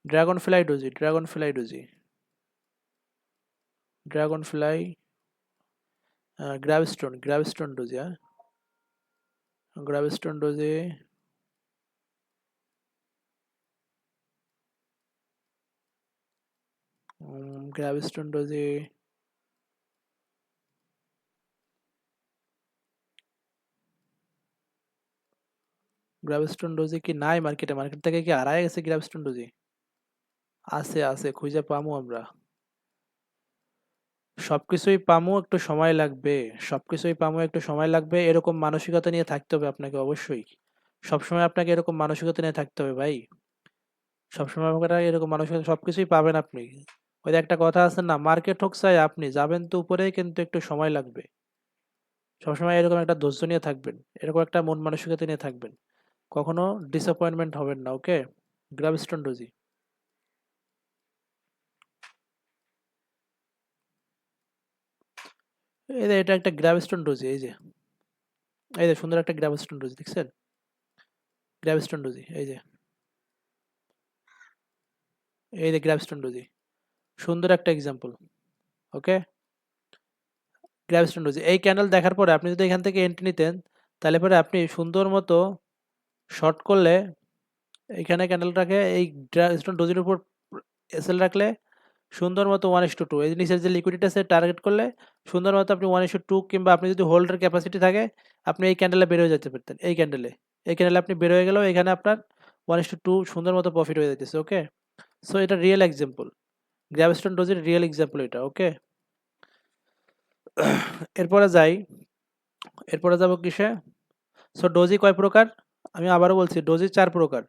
Dragonfly doji, dragonfly, gravestone doji, gravestone doji, gravestone doji, gravestone doji কি নাই মার্কেটে? মার্কেট থেকে কি হারায় গেছে গ্রাভস্টোন ডোজি? আছে, খুঁজে পামু আমরা। সবকিছুই পামু, একটু সময় লাগবে। সবকিছুই পামু, একটু সময় লাগবে। এরকম মানসিকতা নিয়ে থাকতে হবে আপনাকে অবশ্যই। সবসময় আপনাকে এরকম মানসিকতা নিয়ে থাকতে হবে ভাই। সবসময় আপনারা এরকম মানসিকতা, সবকিছুই পাবেন আপনি। ওই যে একটা কথা আছে না, মার্কেট হোক চাই আপনি যাবেন তো উপরে, কিন্তু একটু সময় লাগবে। সবসময় এরকম একটা ধৈর্য নিয়ে থাকবেন, এরকম একটা মন মানসিকতা নিয়ে থাকবেন। কখনো ডিসঅ্যাপয়েন্টমেন্ট হবেন না, ওকে? গ্রাভস্টোন ডোজি, এই যে এটা একটা গ্রাভস্টোন ডোজি, এই যে সুন্দর একটা গ্রাভস্টোন ডোজি দেখছেন? গ্রাভস্টোন ডোজি, এই যে গ্রাভস্টোন ডোজি, সুন্দর একটা এক্সাম্পল, ওকে? গ্রাভস্টোন ডোজি, এই ক্যান্ডেল দেখার পরে আপনি যদি এখান থেকে এন্ট্রি নিতেন, তাহলে পরে আপনি সুন্দর মতো শর্ট করলে, এখানে ক্যান্ডেলটাকে এই গ্রাভস্টোন ডোজির উপর এসএল রাখলে সুন্দর মতো 1:2, এই নিচের যে লিকুইডিটি আছে টার্গেট করলে সুন্দর মতো আপনি 1:2, কিংবা আপনি যদি হোল্ডের ক্যাপাসিটি থাকে আপনি এই ক্যান্ডেলে বের হয়ে যেতে পারতেন। এই ক্যান্ডেলে আপনি বের হয়ে গেলেও এখানে আপনার 1:2 সুন্দর মতো প্রফিট হয়ে যেতেছে, ওকে? সো এটা real example, gravestone ডোজের real example এটা, ওকে? এরপরে যাই, এরপরে যাব কিসে? সো ডোজি কয় প্রকার? আমি আবারও বলছি, ডোজি 4 প্রকার।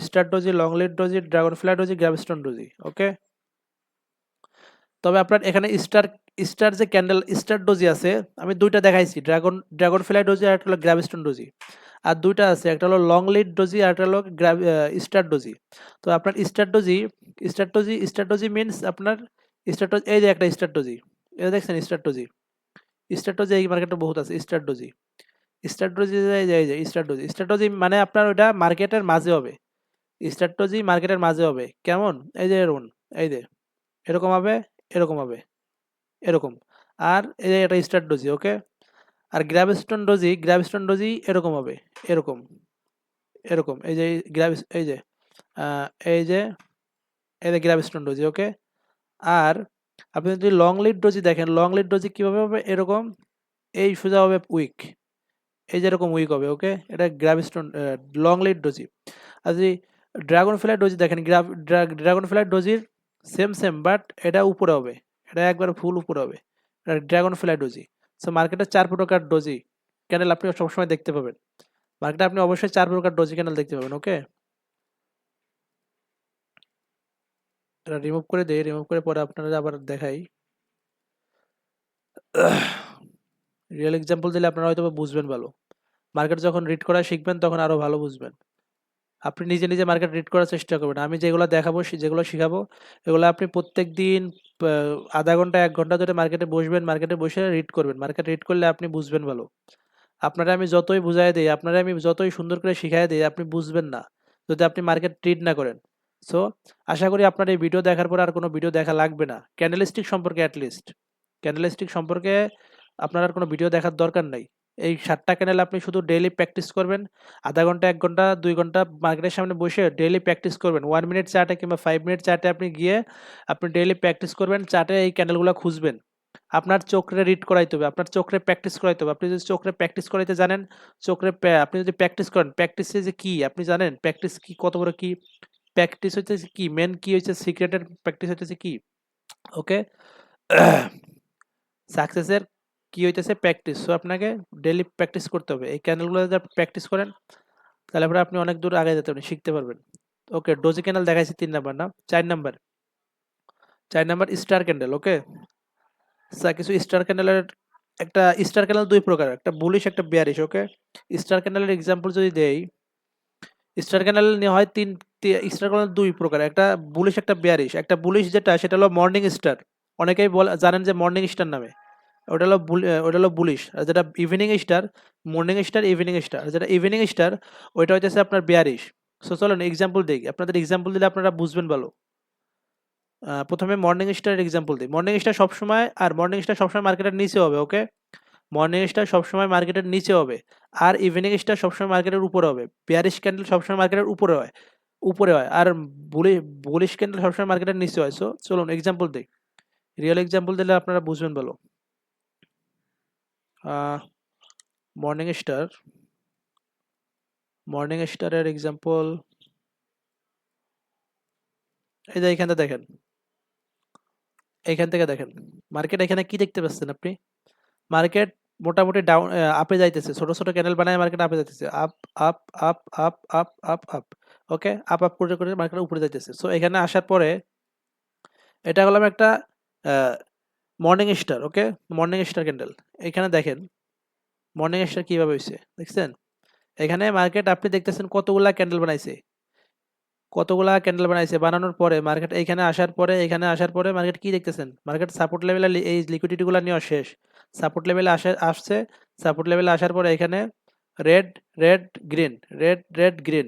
Star doji, long legged doji, dragonfly doji, gravestone doji, okay? তবে আপনার এখানে স্টার স্টার যে ক্যান্ডেল স্টার ডোজি আছে, আমি দুইটা দেখাইছি, ড্রাগন ফ্লাই ডোজি আর একটা হলো গ্র্যাভস্টোন ডোজি। আর দুইটা আছে, একটা হলো লং লিড ডোজি আর একটা হলো স্টার ডোজি। তো আপনার স্টার ডোজি মিনস আপনার স্টার ডোজি, এই যে একটা স্টার ডোজি, এটা দেখছেন? স্টার ডোজি এই মার্কেটে বহুত আছে। স্টার ডোজি, স্টার ডোজি মানে আপনার ওটা মার্কেটের মাঝে হবে। স্টার ডোজি মার্কেটের মাঝে হবে কেমন? এই যে এরকম, এই যে এরকম হবে, এরকম হবে, এরকম। আর এই যে এটা স্টার ডোজি, ওকে? আর গ্র্যাভস্টোন ডোজি এরকম হবে, এরকম, এরকম। এই যে এই যে আহ, এই যে এই যে গ্র্যাভস্টোন ডোজি, ওকে? আর আপনি যদি লং লিড ডোজি দেখেন, লং লিড ডোজি কিভাবে হবে? এরকম, এই সোজা হবে উইক, এই যে এরকম উইক হবে, ওকে? এটা গ্র্যাভস্টোন লং লিড ডোজি। আর যদি ড্রাগন ফ্লাই ডোজি দেখেন, ড্রাগন ফ্লাই ডোজির সেম বাট এটা উপরে হবে, এটা একবার ফুল উপরে হবে, এটা ড্রাগন ফ্লাই ডোজি। সো মার্কেটে 4 প্রকার ডোজি ক্যান্ডেল আপনি সবসময় দেখতে পাবেন। মার্কেটে আপনি অবশ্যই 4 প্রকার ডোজি ক্যান্ডেল দেখতে পাবেন, ওকে? এটা রিমুভ করে দেই, রিমুভ করে পরে আপনারা আবার দেখাই। রিয়েল এক্সাম্পল দিলে আপনারা হয়তো বুঝবেন ভালো। মার্কেট যখন রিড করা শিখবেন তখন আরো ভালো বুঝবেন। আপনি নিজে নিজে মার্কেট রিড করার চেষ্টা করবেন। আমি যেগুলো দেখাবো, যেগুলো শিখাবো, এগুলো আপনি প্রত্যেক দিন আধা ঘন্টা 1 ঘন্টা ধরে মার্কেটে বসবেন, মার্কেটে বসে রিড করবেন। মার্কেট রিড করলে আপনি বুঝবেন ভালো। আপনারা আমি যতই বুঝাই দিই, আপনারা আমি যতই সুন্দর করে শিখাই দিই, আপনি বুঝবেন না যদি আপনি মার্কেট রিড না করেন। সো আশা করি আপনার এই ভিডিও দেখার পর আর কোনো ভিডিও দেখা লাগবে না, ক্যান্ডেলস্টিক সম্পর্কে অ্যাটলিস্ট। ক্যান্ডেলস্টিক সম্পর্কে আপনার আর কোনো ভিডিও দেখার দরকার নাই। এই 7টা ক্যান্ডেল আপনি শুধু ডেইলি প্র্যাকটিস করবেন। আধা ঘন্টা, 1 ঘন্টা, 2 ঘন্টা মার্কেটের সামনে বসে ডেইলি প্র্যাকটিস করবেন। 1 মিনিট চার্টে কিংবা 5 মিনিট চার্টে আপনি গিয়ে আপনি ডেইলি প্র্যাকটিস করবেন, চার্টে এই ক্যান্ডেলগুলো খুঁজবেন। আপনার চোখরে রিড করাইতে হবে, আপনার চোখরে প্র্যাকটিস করাইতে হবে। আপনি যদি চোখরে প্র্যাকটিস করাইতে জানেন, আপনি যদি প্র্যাকটিস করেন, প্র্যাকটিসে যে কি আপনি জানেন, প্র্যাকটিস কি, কত বড় কি প্র্যাকটিস হচ্ছে, কি মেন কি হচ্ছে, সিক্রেটের প্র্যাকটিস হচ্ছে কি, ওকে? সাকসেসের কি হইতেছে? প্র্যাকটিস। সো আপনাকে ডেইলি প্র্যাকটিস করতে হবে। এই ক্যানেলগুলো যদি আপনি প্র্যাকটিস করেন, তাহলে পরে আপনি অনেক দূর আগে যেতে পারবেন, শিখতে পারবেন। ওকে, ডোজি ক্যানেল দেখাইছি 3 নাম্বার, না 4 নাম্বার? 4 নাম্বার স্টার ক্যান্ডেল, ওকে? কিছু স্টার ক্যান্ডেলের, একটা স্টার ক্যান্ডেল 2 প্রকার, একটা বুলিশ একটা বেয়ারিশ, ওকে? স্টার ক্যান্ডেলের এক্সাম্পল যদি দেই, স্টার ক্যান্ডেল নিয়ে হয় স্টারগুলো দুই প্রকার, একটা বুলিশ একটা বেয়ারিশ। একটা বুলিশ যেটা সেটা হলো মর্নিং স্টার, অনেকেই জানেন যে মর্নিং স্টার নামে, ওটা হলো বুলিশ। আর যেটা evening star, morning star evening star, যেটা ইভিনিং স্টার ওইটা হইতেছে আপনার বেয়ারিশ। সো চলুন এক্সাম্পল দিই, আপনাদের এক্সাম্পল দিলে আপনারা বুঝবেন ভালো। প্রথমে মর্নিং স্টারের এক্সাম্পল দিই। মর্নিং স্টার সবসময় মার্কেটের নিচে হবে, ওকে। মর্নিং স্টার সবসময় মার্কেটের নিচে হবে, আর ইভিনিং স্টার সবসময় মার্কেটের উপরে হবে। বেয়ারিশ ক্যান্ডেল সবসময় মার্কেটের উপরে হয়, আর বুলিশ ক্যান্ডেল সবসময় মার্কেটের নিচে হয়। সো চলুন এক্সাম্পল দিই, রিয়েল এক্সাম্পল দিলে আপনারা বুঝবেন ভালো। মর্নিং স্টারের এক্সাম্পল এই যে এইখানটা দেখেন, এইখান থেকে দেখেন মার্কেট এখানে কি দেখতে পাচ্ছেন আপনি? মার্কেট মোটামুটি ডাউন, আপে যাইতেছে, ছোট ছোট ক্যান্ডেল বানায় মার্কেট আপে যাইতেছে, up up up up up up up, okay, up up করে করে মার্কেট উপরে যাইতেছে। সো এখানে আসার পরে এটা হলাম একটা মর্নিং স্টার, ওকে, মর্নিং স্টার ক্যান্ডেল। এখানে দেখেন মর্নিং স্টার কিভাবে হয়েছে দেখছেন? এখানে মার্কেট আপনি দেখতেছেন কতগুলা ক্যান্ডেল বানাইছে, বানানোর পরে মার্কেট এখানে আসার পরে মার্কেট কি দেখতেছেন? মার্কেট সাপোর্ট লেভেলে এই লিকুইডিটি গুলা নেওয়া শেষ, সাপোর্ট লেভেলে আসছে। সাপোর্ট লেভেলে আসার পরে এখানে red red green, red red green.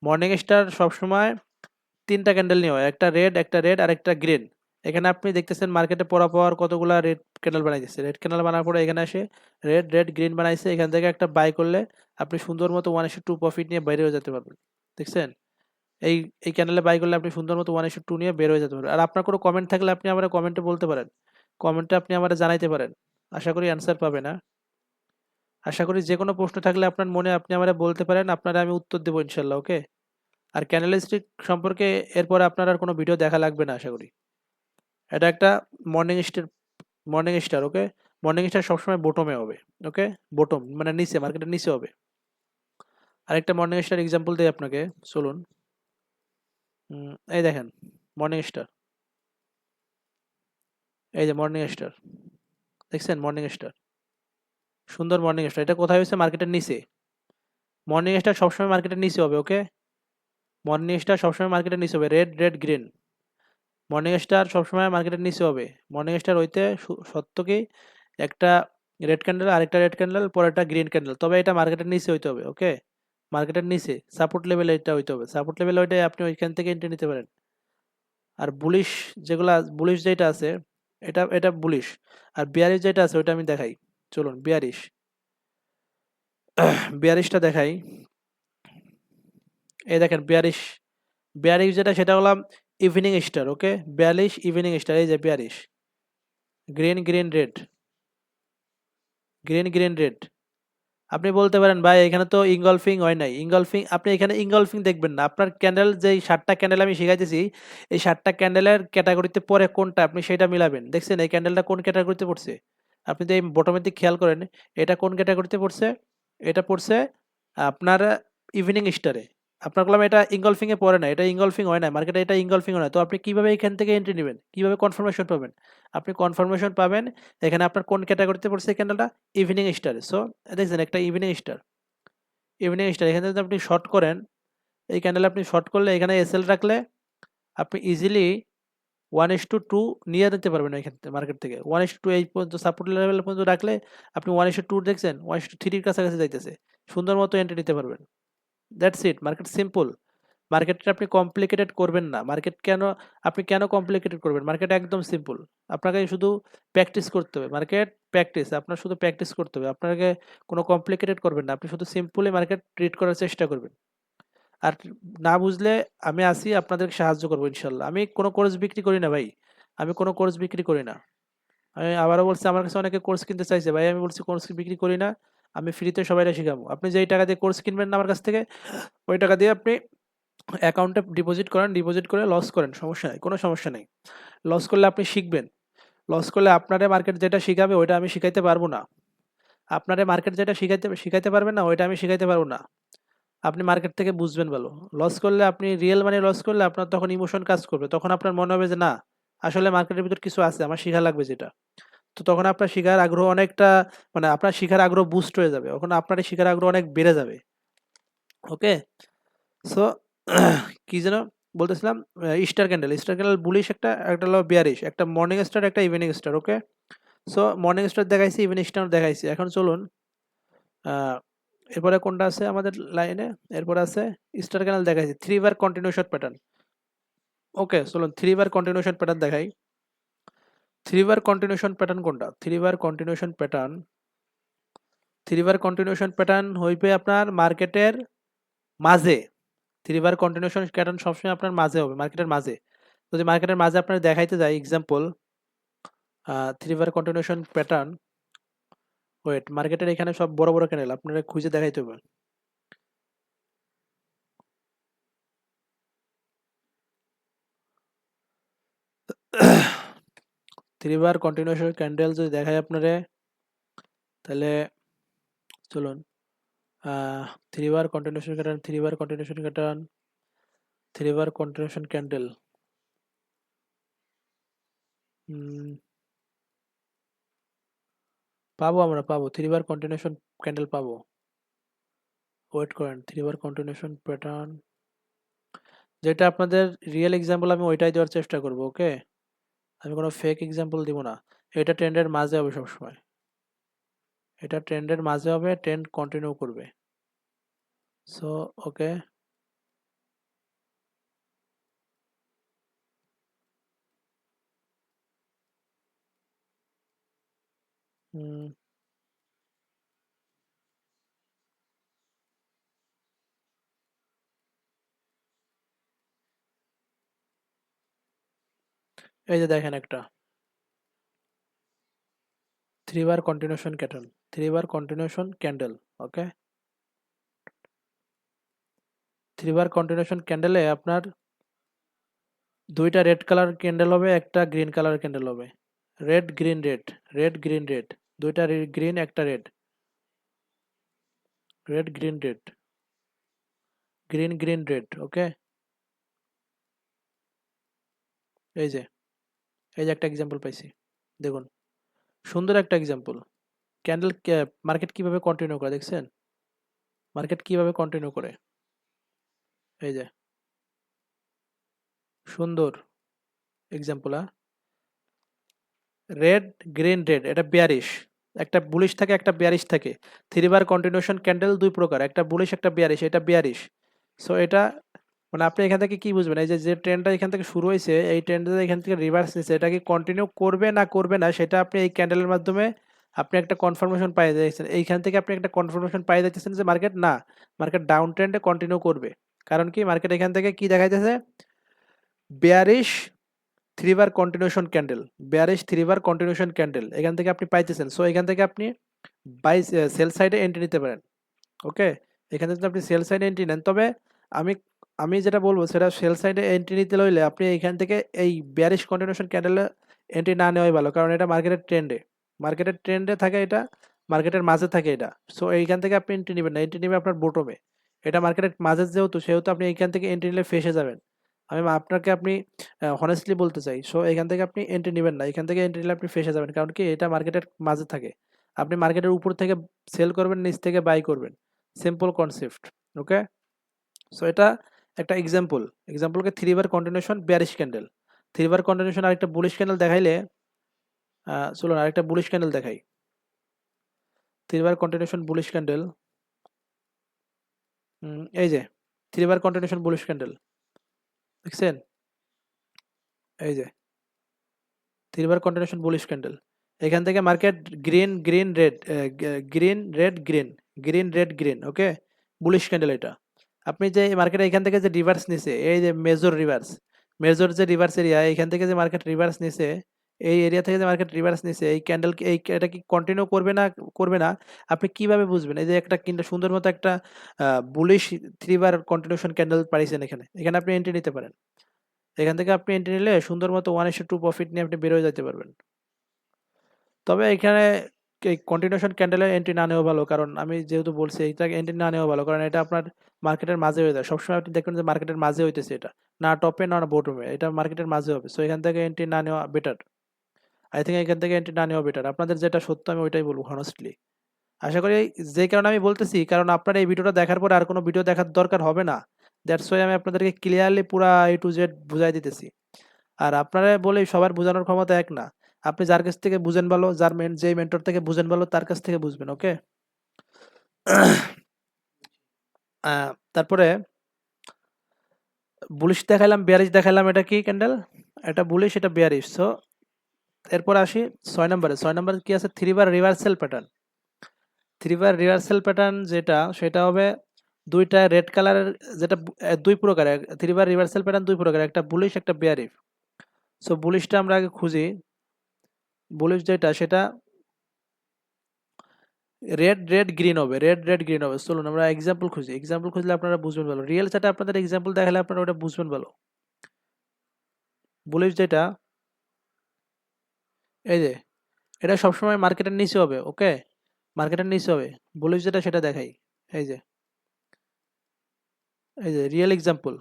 Morning star সবসময় তিনটা ক্যান্ডেল নিয়ে হয়, একটা রেড আর একটা গ্রিন। এখানে আপনি দেখতেছেন মার্কেটে পর কতগুলা রেড ক্যান্ডেল বানাইছে, রেড ক্যান্ডেল বানার পরে এখানে আসে রেড রেড গ্রিন বানাইছে। এখান থেকে একটা বাই করলে আপনি সুন্দর মতো 1:2 প্রফিট নিয়ে বাইরে হয়ে যেতে পারবেন, দেখছেন? এই এই ক্যান্ডেলে বাই করলে আপনি সুন্দর মতো 1:2 নিয়ে বের হয়ে যেতে পারবেন। আর আপনার কোনো কমেন্ট থাকলে আপনি আমার কমেন্টে বলতে পারেন, কমেন্টে আপনি আমার জানাইতে পারেন। আশা করি অ্যান্সার পাবে না, আশা করি যে কোনো প্রশ্ন থাকলে আপনার মনে আপনি আমার বলতে পারেন, আপনারা আমি উত্তর দেবো ইনশাল্লাহ, ওকে। আর ক্যান্ডেলস্টিক সম্পর্কে এরপরে আপনার আর কোনো ভিডিও দেখা লাগবে না আশা করি। এটা একটা মর্নিং স্টার, ওকে। মর্নিং স্টার সবসময় বটমে হবে, ওকে, বটম মানে নিচে, মার্কেটের নিচে হবে। আরেকটা মর্নিং স্টার এক্সাম্পল দিই আপনাকে, চলুন। এই দেখেন মর্নিং স্টার, এই যে মর্নিং স্টার দেখছেন? মর্নিং স্টার, সুন্দর মর্নিং স্টার। এটা কোথায় হয়েছে? মার্কেটের নিচে। মর্নিং স্টার সবসময় মার্কেটের নিচে হবে, ওকে। মর্নিং স্টার সবসময় মার্কেটের নিচে হবে, red red green. Morning star সবসময় মার্কেটের নিচে হবে। মর্নিং স্টার হইতে সত্য কি একটা রেড ক্যান্ডেল, আরেকটা রেড ক্যান্ডেল, পরে একটা গ্রিন ক্যান্ডেল, তবে এটা মার্কেটের নিচে হইতে হবে, ওকে। মার্কেটের নিচে সাপোর্ট লেভেলে এটা হইতে হবে, সাপোর্ট লেভেল ওইটাই আপনি ওইখান থেকে এন্ট্রি নিতে পারেন। আর বুলিশ যেটা আছে এটা এটা বুলিশ। আর বিয়ারিশ যেটা আছে ওইটা আমি দেখাই, চলুন। বিয়ারিশটা দেখাই। এই দেখেন বিয়ারিশ যেটা সেটা হলাম ইভিনিং স্টার, ওকে। বিয়ারিশ ইভিনিং স্টার, এই যে bearish, green green red, green green red. আপনি বলতে পারেন ভাই এখানে তো ইনগলফিং হয় নাই। আপনি এখানে ইনগলফিং দেখবেন না, আপনার ক্যান্ডেল যেই 7টা ক্যান্ডেল আমি শিখাইতেছি, এই 7টা ক্যান্ডেলের ক্যাটাগরিতে পরে কোনটা আপনি সেটা মিলাবেন। দেখছেন এই ক্যান্ডেলটা কোন ক্যাটাগরিতে পড়ছে? আপনি যদি এই বটমের দিক খেয়াল করেন, এটা কোন ক্যাটাগরিতে পড়ছে? এটা পড়ছে আপনার ইভিনিং স্টারে। আপনার বললাম এটা ইনগলফিং এ পড়ে না, এটা ইনগলফিং হয় না মার্কেটে, এটা ইনগলফিং হয় না। তো আপনি কিভাবে এখান থেকে এন্ট্রি নেবেন, কিভাবে কনফার্মেশন পাবেন? আপনি কনফার্মেশন পাবেন এখানে আপনার কোন ক্যাটাগরিতে পড়ছে ক্যান্ডেলটা, ইভিনিং স্টারে। সো দেখছেন একটা ইভিনিং স্টার এখানে যদি আপনি শর্ট করেন, এই ক্যান্ডেল আপনি শর্ট করলে এখানে এসএল রাখলে আপনি ইজিলি 1:2 নিয়ে নিতে পারবেন এখান থেকে, মার্কেট থেকে 1:2 এই পর্যন্ত সাপোর্ট লেভেল পর্যন্ত রাখলে আপনি 1:2 দেখছেন 1:3 এর কাছাকাছি যাইতেছে, সুন্দর মতো এন্ট্রি নিতে পারবেন। That's it, market simple. মার্কেটটা আপনি কমপ্লিকেটেড করবেন না। আপনি কেন কমপ্লিকেটেড করবেন? মার্কেট একদম সিম্পল। আপনাকে শুধু প্র্যাকটিস করতে হবে, মার্কেট প্র্যাকটিস, আপনার শুধু প্র্যাকটিস করতে হবে। আপনাকে কোনো কমপ্লিকেটেড করবেন না, আপনি শুধু সিম্পলি মার্কেট ট্রিট করার চেষ্টা করবেন। আর না বুঝলে আমি আছি, আপনাদেরকে সাহায্য করবো ইনশাল্লাহ। আমি কোনো কোর্স বিক্রি করি না ভাই, আমি কোনো কোর্স বিক্রি করি না। আমি আবারও বলছি, আমার কাছে অনেকে কোর্স কিনতে চাইছে ভাই, আমি বলছি কোর্স বিক্রি করি না, আমি ফ্রিতে সবাইকে শেখাবো। আপনি যেই টাকা দিয়ে কোর্স কিনবেন না আমার কাছ থেকে, ওই টাকা দিয়ে আপনি অ্যাকাউন্টে ডিপোজিট করেন, ডিপোজিট করে লস করেন, সমস্যা নাই, কোনো সমস্যা নেই। লস করলে আপনি শিখবেন, লস করলে আপনারে মার্কেট যেটা শিখাবে ওইটা আমি শিখাইতে পারবো না। আপনারে মার্কেট যেটা শিখাইতে পারবেন না ওইটা আমি শিখাইতে পারবো না। আপনি মার্কেট থেকে বুঝবেন ভালো। লস করলে আপনি রিয়েল মানি লস করলে আপনার তখন ইমোশন কাজ করবে, তখন আপনার মনে হবে যে না, আসলে মার্কেটের ভিতর কিছু আছে, আমার শিখা লাগবে যেটা। তো তখন আপনার শিখার আগ্রহ অনেকটা, মানে আপনার শিখার আগ্রহ বুস্ট হয়ে যাবে, তখন আপনার শিখার আগ্রহ অনেক বেড়ে যাবে, ওকে। সো কি যেন বলতেছিলাম, স্টার ক্যান্ডেল বুলিশ, একটা হলো বিয়ারিশ, একটা মর্নিং স্টার, একটা ইভিনিং স্টার। ওকে, সো মর্নিং স্টার দেখাইছি, ইভিনিং স্টার দেখাইছি। এখন চলুন আহ, এরপরে কোনটা আছে আমাদের লাইনে, এরপরে আছে স্টার ক্যান্ডেল দেখাইছি, 3 বার কন্টিনিউশন প্যাটার্ন। ওকে, চলুন 3 বার কন্টিনিউশন প্যাটার্ন দেখাই। 3 বার কন্টিনিউশন প্যাটার্ন কোনটা? 3 বার কন্টিনিউশন প্যাটার্ন হইবে আপনার মার্কেটের মাঝে। 3 বার কন্টিনিউশন প্যাটার্ন সবসময় আপনার মাঝে হবে, মার্কেটের মাঝে। যদি মার্কেটের মাঝে আপনার দেখাইতে যাই এক্সাম্পল, 3 বার কন্টিনিউশন প্যাটার্ন, ওয়েট, মার্কেটের এখানে সব বড় বড় ক্যান্ডেল আপনারা খুঁজে দেখাইতে হবে। থ্রি বার কন্টিনিউশন ক্যান্ডেল যদি দেখায় আপনারে, তাহলে চলুন 3 বার কন্টিনিউশন প্যাটার্ন, 3 বার কন্টিনিউশন ক্যান্ডেল পাবো, আমরা পাবো 3 বার কন্টিনিউশন ক্যান্ডেল পাবো। ওয়েট করেন, 3 বার কন্টিনিউশন প্যাটার্ন যেটা আপনাদের রিয়েল এক্সাম্পল, আমি ওইটাই দেওয়ার চেষ্টা করব। ওকে, আমি কোনো ফেক এক্সাম্পল দিব না। এটা ট্রেন্ডের মাঝে হবে সবসময়, এটা ট্রেন্ডের মাঝে হবে, ট্রেন্ড কন্টিনিউ করবে। সো ওকে, এই যে দেখেন একটা 3 বার কন্টিনিউশন ক্যান্ডেল। ওকে, 3 বার কন্টিনিউশন ক্যান্ডেলে আপনার দুইটা রেড কালার ক্যান্ডেল হবে, একটা গ্রিন কালার ক্যান্ডেল হবে। Red green red, red green red, দুইটা গ্রিন, একটা red, red green red, green green red. Okay, এই যে, এই যে একটা এক্সাম্পল পাইছি, দেখুন, সুন্দর একটা এক্সাম্পল। ক্যান্ডেল, মার্কেট কিভাবে কন্টিনিউ করে দেখছেন? মার্কেট কিভাবে কন্টিনিউ করে, এই যে সুন্দর এক্সাম্পল। রেড গ্রিন রেড, এটা বিয়ারিশ, একটা বুলিশ থাকে, একটা বিয়ারিশ থাকে। 3 বার কন্টিনিউশন ক্যান্ডেল দুই প্রকার, একটা বুলিশ, একটা বিয়ারিশ, এটা বিয়ারিশ। সো এটা মানে আপনি এখান থেকে কি বুঝবেন, এই যে যে ট্রেন্ডটা এখান থেকে শুরু হয়েছে, এই ট্রেন্ডটা এখান থেকে রিভার্স নিচ্ছে, এটা কি কন্টিনিউ করবে না করবে না, সেটা আপনি এই ক্যান্ডেলের মাধ্যমে আপনি একটা কনফার্মেশন পাই যাচ্ছেন। এইখান থেকে আপনি একটা কনফার্মেশন পাই যাচ্ছেন যে মার্কেট না, মার্কেট ডাউন ট্রেন্ডে কন্টিনিউ করবে। কারণ কি, মার্কেট এখান থেকে কি দেখা যাচ্ছে, বেয়ারিশ 3 বার কন্টিনিউশন ক্যান্ডেল, বেয়ারিশ 3 বার কন্টিনিউশন ক্যান্ডেল এখান থেকে আপনি পাইতেছেন। সো এখান থেকে আপনি বাই সেল সাইডে এন্ট্রি নিতে পারেন। ওকে, এখান থেকে আপনি সেল সাইডে এন্ট্রি নেন, তবে আমি আমি যেটা বলবো সেটা, সেল সাইডে এন্ট্রি নিতে হইলে আপনি এখান থেকে এই বেয়ারিশ কন্টিনিউশন ক্যান্ডেলে এন্ট্রি না নেওয়াই ভালো, কারণ এটা মার্কেটের ট্রেন্ডে থাকে, এটা মার্কেটের মাঝে থাকে এটা। সো এইখান থেকে আপনি এন্ট্রি নেবেন না, এন্ট্রি নেবে আপনার বটমে। এটা মার্কেটের মাঝে যেহেতু, সেহেতু আপনি এইখান থেকে এন্ট্রি নিলে ফেসে যাবেন। আপনি হনেস্টলি বলতে চাই, সো এখান থেকে আপনি এন্ট্রি নেবেন না, এখান থেকে এন্ট্রি নিলে আপনি ফেসে যাবেন। কারণ কি, এটা মার্কেটের মাঝে থাকে, আপনি মার্কেটের উপর থেকে সেল করবেন, নিচ থেকে বাই করবেন, সিম্পল কনসেপ্ট। ওকে, সো এটা একটা এক্সাম্পলকে 3 বার কন্টিনিউশন বেয়ারিশ ক্যান্ডেল, 3 বার কন্টিনিউশন আরেকটা বুলিশ ক্যান্ডেল দেখাইলে, চলুন আরেকটা বুলিশ ক্যান্ডেল দেখাই। 3 বার কন্টিনিউশন বুলিশ ক্যান্ডেল, এই যে 3 বার কন্টিনিউশন বুলিশ ক্যান্ডেল দেখছেন, এই যে 3 বার কন্টিনিউশন বুলিশ ক্যান্ডেল। এখান থেকে market green green red, green red green, green red green. Okay, bullish candle এটা। আপনি যে মার্কেটে এখান থেকে যে রিভার্স নিছে, এই যে মেজর যে রিভার্স এরিয়া, এখান থেকে যে মার্কেট রিভার্স নিছে, এই এরিয়া থেকে যে মার্কেট রিভার্স নিছে, এই ক্যান্ডেল, এটা কি কন্টিনিউ করবে না করবে না, আপনি কিভাবে বুঝবেন? এই যে একটা কিন্তু সুন্দর মতো একটা বুলিশ 3 বার কন্টিনিউশন ক্যান্ডেল পাইছেন, এখানে এখানে আপনি এন্ট্রি নিতে পারেন। এখান থেকে আপনি এন্ট্রি নিলে সুন্দর মতো 1:2 প্রফিট নিয়ে আপনি বের হয়ে যেতে পারবেন। তবে এখানে এই কন্টিনিউশন ক্যান্ডেলের এন্ট্রি না নেওয়া ভালো, কারণ আমি যেহেতু বলছি, এটা এন্ট্রি না নেওয়া ভালো, কারণ এটা আপনার মার্কেটের মাঝে হয়ে যায় সবসময়। আপনি দেখবেন যে মার্কেটের মাঝে হইতেছে, এটা না টপে না বটমে, এটা মার্কেটের মাঝে হবে। সো এখান থেকে এন্ট্রি না নেওয়া বেটার, আই থিঙ্ক এখান থেকে এন্ট্রি না নেওয়া বেটার। আপনাদের যেটা সত্য আমি ওইটাই বলবো হনেস্টলি। আশা করি, যে কারণে আমি বলতেছি, কারণ আপনার এই ভিডিওটা দেখার পরে আর কোনো ভিডিও দেখার দরকার হবে না। দ্যাটস ওয়াই আমি আপনাদেরকে ক্লিয়ারলি পুরা A to Z বুঝাই দিতেছি। আর আপনারা বলে সবার বোঝানোর ক্ষমতা এক না। আপনি যার কাছ থেকে বুঝেন ভালো, যেই মেন্টর থেকে বুঝেন ভালো তার কাছ থেকে বুঝবেন, ওকে? তারপরে বুলিশ দেখাইলাম, বেয়ারিশ দেখাইলাম, এটা কি ক্যান্ডেল? এটা বুলিশ, এটা বেয়ারিশ। সো এরপর আসি 6 নম্বরে। 6 নম্বরে কি আছে? 3 bar reversal pattern. 3 bar reversal pattern যেটা, সেটা হবে দুইটা রেড কালারের, যেটা দুই প্রকারের। 3 বার রিভার্সাল প্যাটার্ন দুই প্রকারের, একটা বুলিশ একটা বেয়ারিশ। সো বুলিশটা আমরা আগে খুঁজি। বুলিশ যেটা সেটা রেড রেড গ্রিন হবে, রেড রেড গ্রিন হবে। চলুন আমরা এক্সাম্পল খুঁজি, এক্সাম্পল খুঁজলে আপনারা বুঝবেন ভালো। রিয়েল চার্টে আপনাদের এক্সাম্পল দেখালে আপনারা ওটা বুঝবেন ভালো। বুলিশ যেটা, এই যে এটা সবসময় মার্কেটের নিচে হবে, ওকে? মার্কেটের নিচে হবে। বুলিশ যেটা সেটা দেখাই, এই যে, এই যে রিয়েল এক্সাম্পল,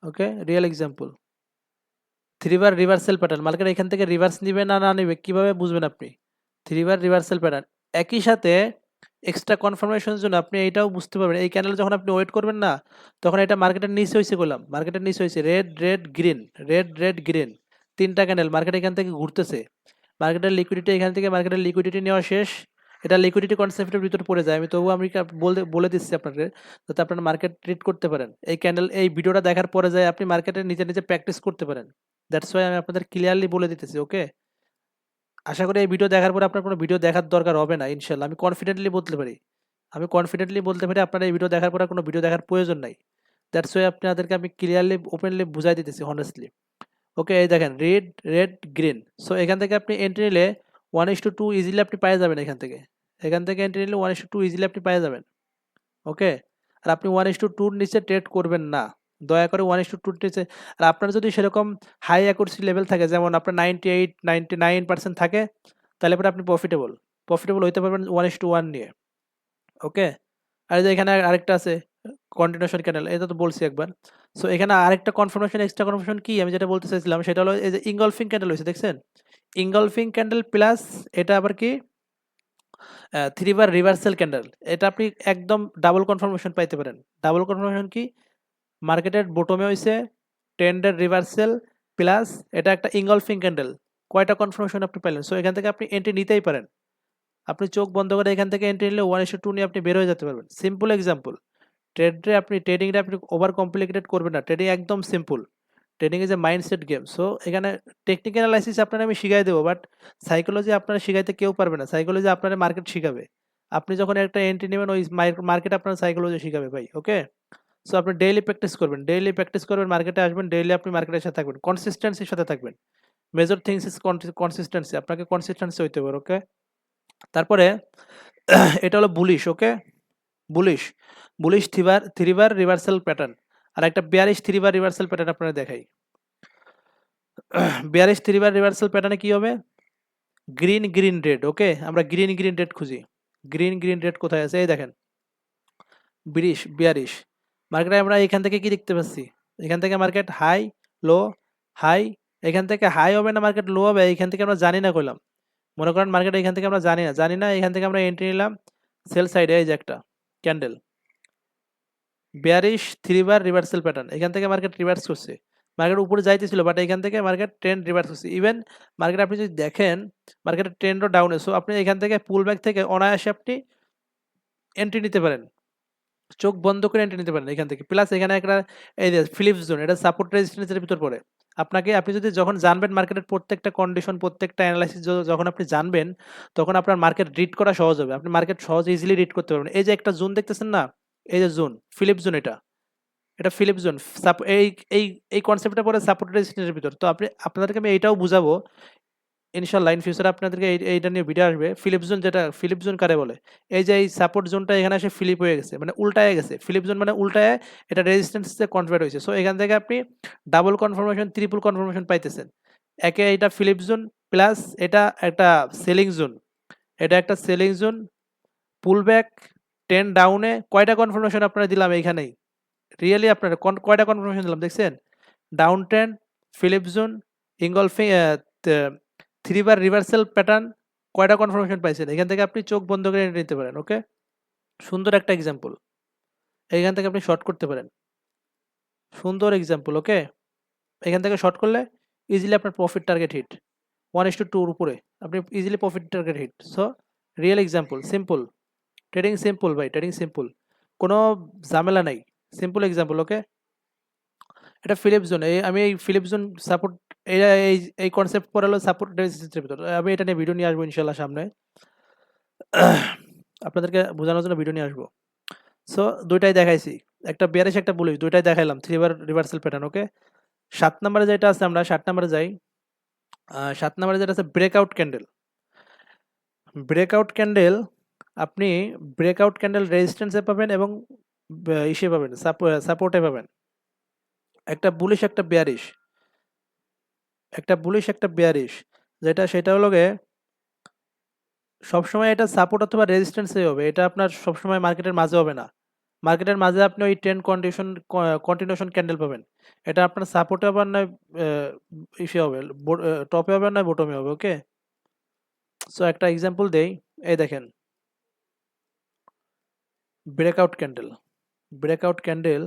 ওকে? Real example 3 bar reversal pattern. Market এখান থেকে রিভার্স নিবে না না নিবে কিভাবে বুঝবেন আপনি? 3 বার রিভার্সাল প্যাটার্ন, একই সাথে এক্সট্রা কনফার্মেশনের জন্য আপনি এইটাও বুঝতে পারবেন, এই ক্যান্ডেল যখন আপনি ওয়েট করবেন না, তখন এটা মার্কেটের নিচে হইছে করলাম, মার্কেটের নিচে হইছে red red green, red red green, তিনটা ক্যান্ডেল মার্কেট এখান থেকে ঘুরতেছে। মার্কেটের লিকুইডিটি এখান থেকে, মার্কেটের লিকুইডিটি নেওয়া শেষ। এটা লিকুইডিটি কনসেপ্টের ভিতরে পড়ে যায়, আমি তবুও আমি বলে দিচ্ছি আপনাদের, যাতে আপনারা মার্কেট ট্রিট করতে পারেন। এই ক্যান্ডেল, এই ভিডিওটা দেখার পরে যায় আপনি মার্কেটে নিজে নিজে প্র্যাকটিস করতে পারেন। দ্যাটস ওয়াই আমি আপনাদের ক্লিয়ারলি বলে দিতেছি, ওকে? আশা করি এই ভিডিও দেখার পরে আপনার কোনো ভিডিও দেখার দরকার হবে না, ইনশাল্লাহ। আমি কনফিডেন্টলি বলতে পারি, আমি কনফিডেন্টলি বলতে পারি আপনার এই ভিডিও দেখার পরে কোনো ভিডিও দেখার প্রয়োজন নাই। দ্যাটস ওয়াই আপনাদেরকে আমি ক্লিয়ারলি ওপেনলি বুঝাই দিতেছি, হনেস্টলি। ওকে, এই দেখেন রেড রেড গ্রিন। সো এখান থেকে আপনি এন্ট্রি নিলে 1:2 ইজিলি আপনি পেয়ে যাবেন। এখান থেকে এন্ট্রি নিলে 1:2 ইজিলি আপনি পেয়ে যাবেন, ওকে? আর আপনি 1:2 নিচে ট্রেড করবেন না, দয়া করে 1:2 নিচে। আর আপনার যদি সেরকম হাই অ্যাকুরেসি লেভেল থাকে, যেমন আপনার 98-99% থাকে, তাহলে পরে আপনি প্রফিটেবল প্রফিটেবল হইতে পারবেন 1:1 নিয়ে, ওকে? আর এই যে এখানে আরেকটা আছে কন্টিনিউশন ক্যান্ডেল, এটা তো বলছি একবার। সো এখানে আরেকটা কনফার্মেশন, এক্সট্রা কনফার্মেশন কি আমি যেটা বলতে চাইছিলাম, সেটা হলো এই যে ইনগলফিং ক্যান্ডেল হয়েছে, দেখছেন? ইনগলফিং ক্যান্ডেল প্লাস এটা আবার কি? 3 বার রিভার্সাল ক্যান্ডেল। এটা আপনি একদম ডাবল কনফার্মেশন পাইতে পারেন। ডাবল কনফার্মেশন কি? মার্কেটের বটমে হইছে ট্রেন্ডের রিভার্সাল প্লাস এটা একটা ইনগলফিং ক্যান্ডেল। কয়টা কনফার্মেশন আপনি পাইলেন? সো এখান থেকে আপনি এন্ট্রি নিতেই পারেন। আপনি চোখ বন্ধ করে এখান থেকে এন্ট্রি নিলে 1:2 নিয়ে আপনি বের হয়ে যেতে পারবেন। Simple example. ট্রেডিংটা আপনি ওভার কমপ্লিকেটেড করবেন না। ট্রেডিং একদম simple. Trading is a mindset game. So এখানে টেকনিক্যাল অ্যানালাইসিস আপনারা আমি শিখাই দেবো, বাট সাইকোলজি আপনারা শিখাইতে কেউ পারবে না। সাইকোলজি আপনারা মার্কেট শিখাবে। আপনি যখন একটা এন্ট্রি নেবেন, ওই মার্কেট আপনার সাইকোলজি শিখাবে ভাই, ওকে? সো আপনি ডেইলি প্র্যাকটিস করবেন, মার্কেটে আসবেন, ডেইলি আপনি মার্কেটের সাথে থাকবেন, কনসিস্টেন্সির সাথে থাকবেন। Major things is consistency. আপনাকে কনসিস্টেন্সি হইতে হবে, ওকে? তারপরে এটা হলো bullish, okay? Bullish, bullish three bar reversal pattern. আর একটা বেয়ারিশ 3 বার রিভার্সাল প্যাটার্ন আপনারা দেখাই। বেয়ারিশ 3 বার রিভার্সাল প্যাটার্নে কি হবে? গ্রিন গ্রিন রেড, ওকে? আমরা গ্রিন গ্রিন রেড খুঁজি। গ্রিন গ্রিন রেড কোথায় আছে? এই দেখেন, বিয়ারিশ মার্কেটে আমরা এখান থেকে কি দেখতে পাচ্ছি? এখান থেকে মার্কেট হাই লো হাই, এখান থেকে হাই হবে না মার্কেট লো হবে, এখান থেকে আমরা জানি না কইলাম। মনে করেন মার্কেট এখান থেকে আমরা জানি না, এখান থেকে আমরা এন্ট্রি নিলাম সেল সাইডে, এই যে একটা candle bearish 3 bar reversal pattern. এখান থেকে মার্কেট রিভার্স করছে, মার্কেট উপরে যাইতেছিল, বাট এখান থেকে মার্কেট ট্রেন্ড রিভার্স করছে। ইভেন মার্কেট আপনি যদি দেখেন, মার্কেটের ট্রেন্ডও ডাউনে। সো আপনি এখান থেকে পুল ব্যাক থেকে অনায়াসে আপনি এন্ট্রি নিতে পারেন, চোখ বন্ধ করে এন্ট্রি নিতে পারেন এখান থেকে। প্লাস এখানে একটা এই যে ফিলিপস জোন, এটা সাপোর্ট রেজিস্ট্যান্সের ভিতর পড়ে। আপনি যদি যখন জানবেন মার্কেটের প্রত্যেকটা কন্ডিশন, প্রত্যেকটা অ্যানালাইসিস যখন আপনি জানবেন, তখন আপনার মার্কেট রিড করা সহজ হবে। আপনি মার্কেট সহজ ইজিলি রিড করতে পারবেন। এই যে একটা জোন দেখতেছেন না, এই যে জোন, ফিলিপ জোন, এটা ফিলিপ জোন। এই এই এই কনসেপ্টটা পড়ে সাপোর্ট রেজিস্ট্যান্সের ভিতর। তো আপনাদেরকে আমি এইটাও বুঝাবো ইনশাল্লাহ, ইন ফিউচারে আপনাদেরকে এইটা নিয়ে ভিডিও আসবে। ফিলিপ জোন কারে বলে? এই যে এই সাপোর্ট জোনটা এখানে এসে ফিলিপ হয়ে গেছে, মানে উল্টায় গেছে। ফিলিপ জোন মানে উল্টায়, এটা রেজিস্ট্যান্সে কনভার্ট হয়েছে। সো এখান থেকে আপনি ডাবল কনফার্মেশন, ট্রিপল কনফার্মেশন পাইতেছেন। একে এটা ফিলিপ জোন প্লাস এটা একটা সেলিং জোন, এটা একটা সেলিং জোন, পুল ব্যাক 10 ডাউনে। কয়টা কনফার্মেশন আপনারা দিলাম এইখানেই? রিয়েলি আপনারা কয়টা কনফার্মেশন দিলাম দেখছেন? Down trend, Philip zone, ইঙ্গলফিং, 3 bar reversal pattern, কয়টা কনফার্মেশন পাইছেন? এখান থেকে আপনি চোখ বন্ধ করে নিতে পারেন, ওকে? সুন্দর একটা এক্সাম্পল। এইখান থেকে আপনি শর্ট করতে পারেন। সুন্দর এক্সাম্পল, ওকে? এখান থেকে শর্ট করলে ইজিলি আপনার প্রফিট টার্গেট হিট 1:2 উপরে আপনি easily profit target hit. So real example, simple trading, simple ভাই, ট্রেডিং সিম্পল, কোনো ঝামেলা নাই, সিম্পল এক্সাম্পল, ওকে? এটা ফিলিপস জোন, আমি এই ফিলিপস জোন সাপোর্ট, এই কনসেপ্ট পরে হলো সাপোর্ট রেজিস্ট্যান্সের ভিতর। আমি এটা নিয়ে ভিডিও নিয়ে আসবো ইনশাল্লাহ সামনে, আপনাদেরকে বোঝানোর জন্য ভিডিও নিয়ে আসবো। সো দুইটাই দেখাইছি, একটা বিয়ারিশ একটা বুলিশ, দুইটাই দেখাইলাম, 3 বার রিভার্সাল প্যাটার্ন, ওকে? 7 নম্বরে যেটা আছে, আমরা 7 নম্বরে যাই। 7 নম্বরে যেটা আছে ব্রেকআউট ক্যান্ডেল। ব্রেকআউট ক্যান্ডেল, আপনি ব্রেকআউট ক্যান্ডেল রেজিস্ট্যান্সে পাবেন এবং ইসে পাবেন, সাপোর্টে পাবেন। একটা বুলিশ একটা বিয়ারিশ, একটা বুলিশ একটা বিয়ারিশ, সেটা হলো গিয়ে সবসময় এটা সাপোর্ট অথবা রেজিস্ট্যান্সে হবে, এটা আপনার সবসময় মার্কেটের মাঝে হবে না। মার্কেটের মাঝে আপনি ওই ট্রেন্ড কন্টিনিউশন ক্যান্ডেল পাবেন, এটা আপনার সাপোর্টে হবে না, ইসে হবে, টপে হবে না, বটমে হবে, ওকে? সো একটা এক্সাম্পল দেই, এই দেখেন ব্রেকআউট ক্যান্ডেল। ব্রেকআউট ক্যান্ডেল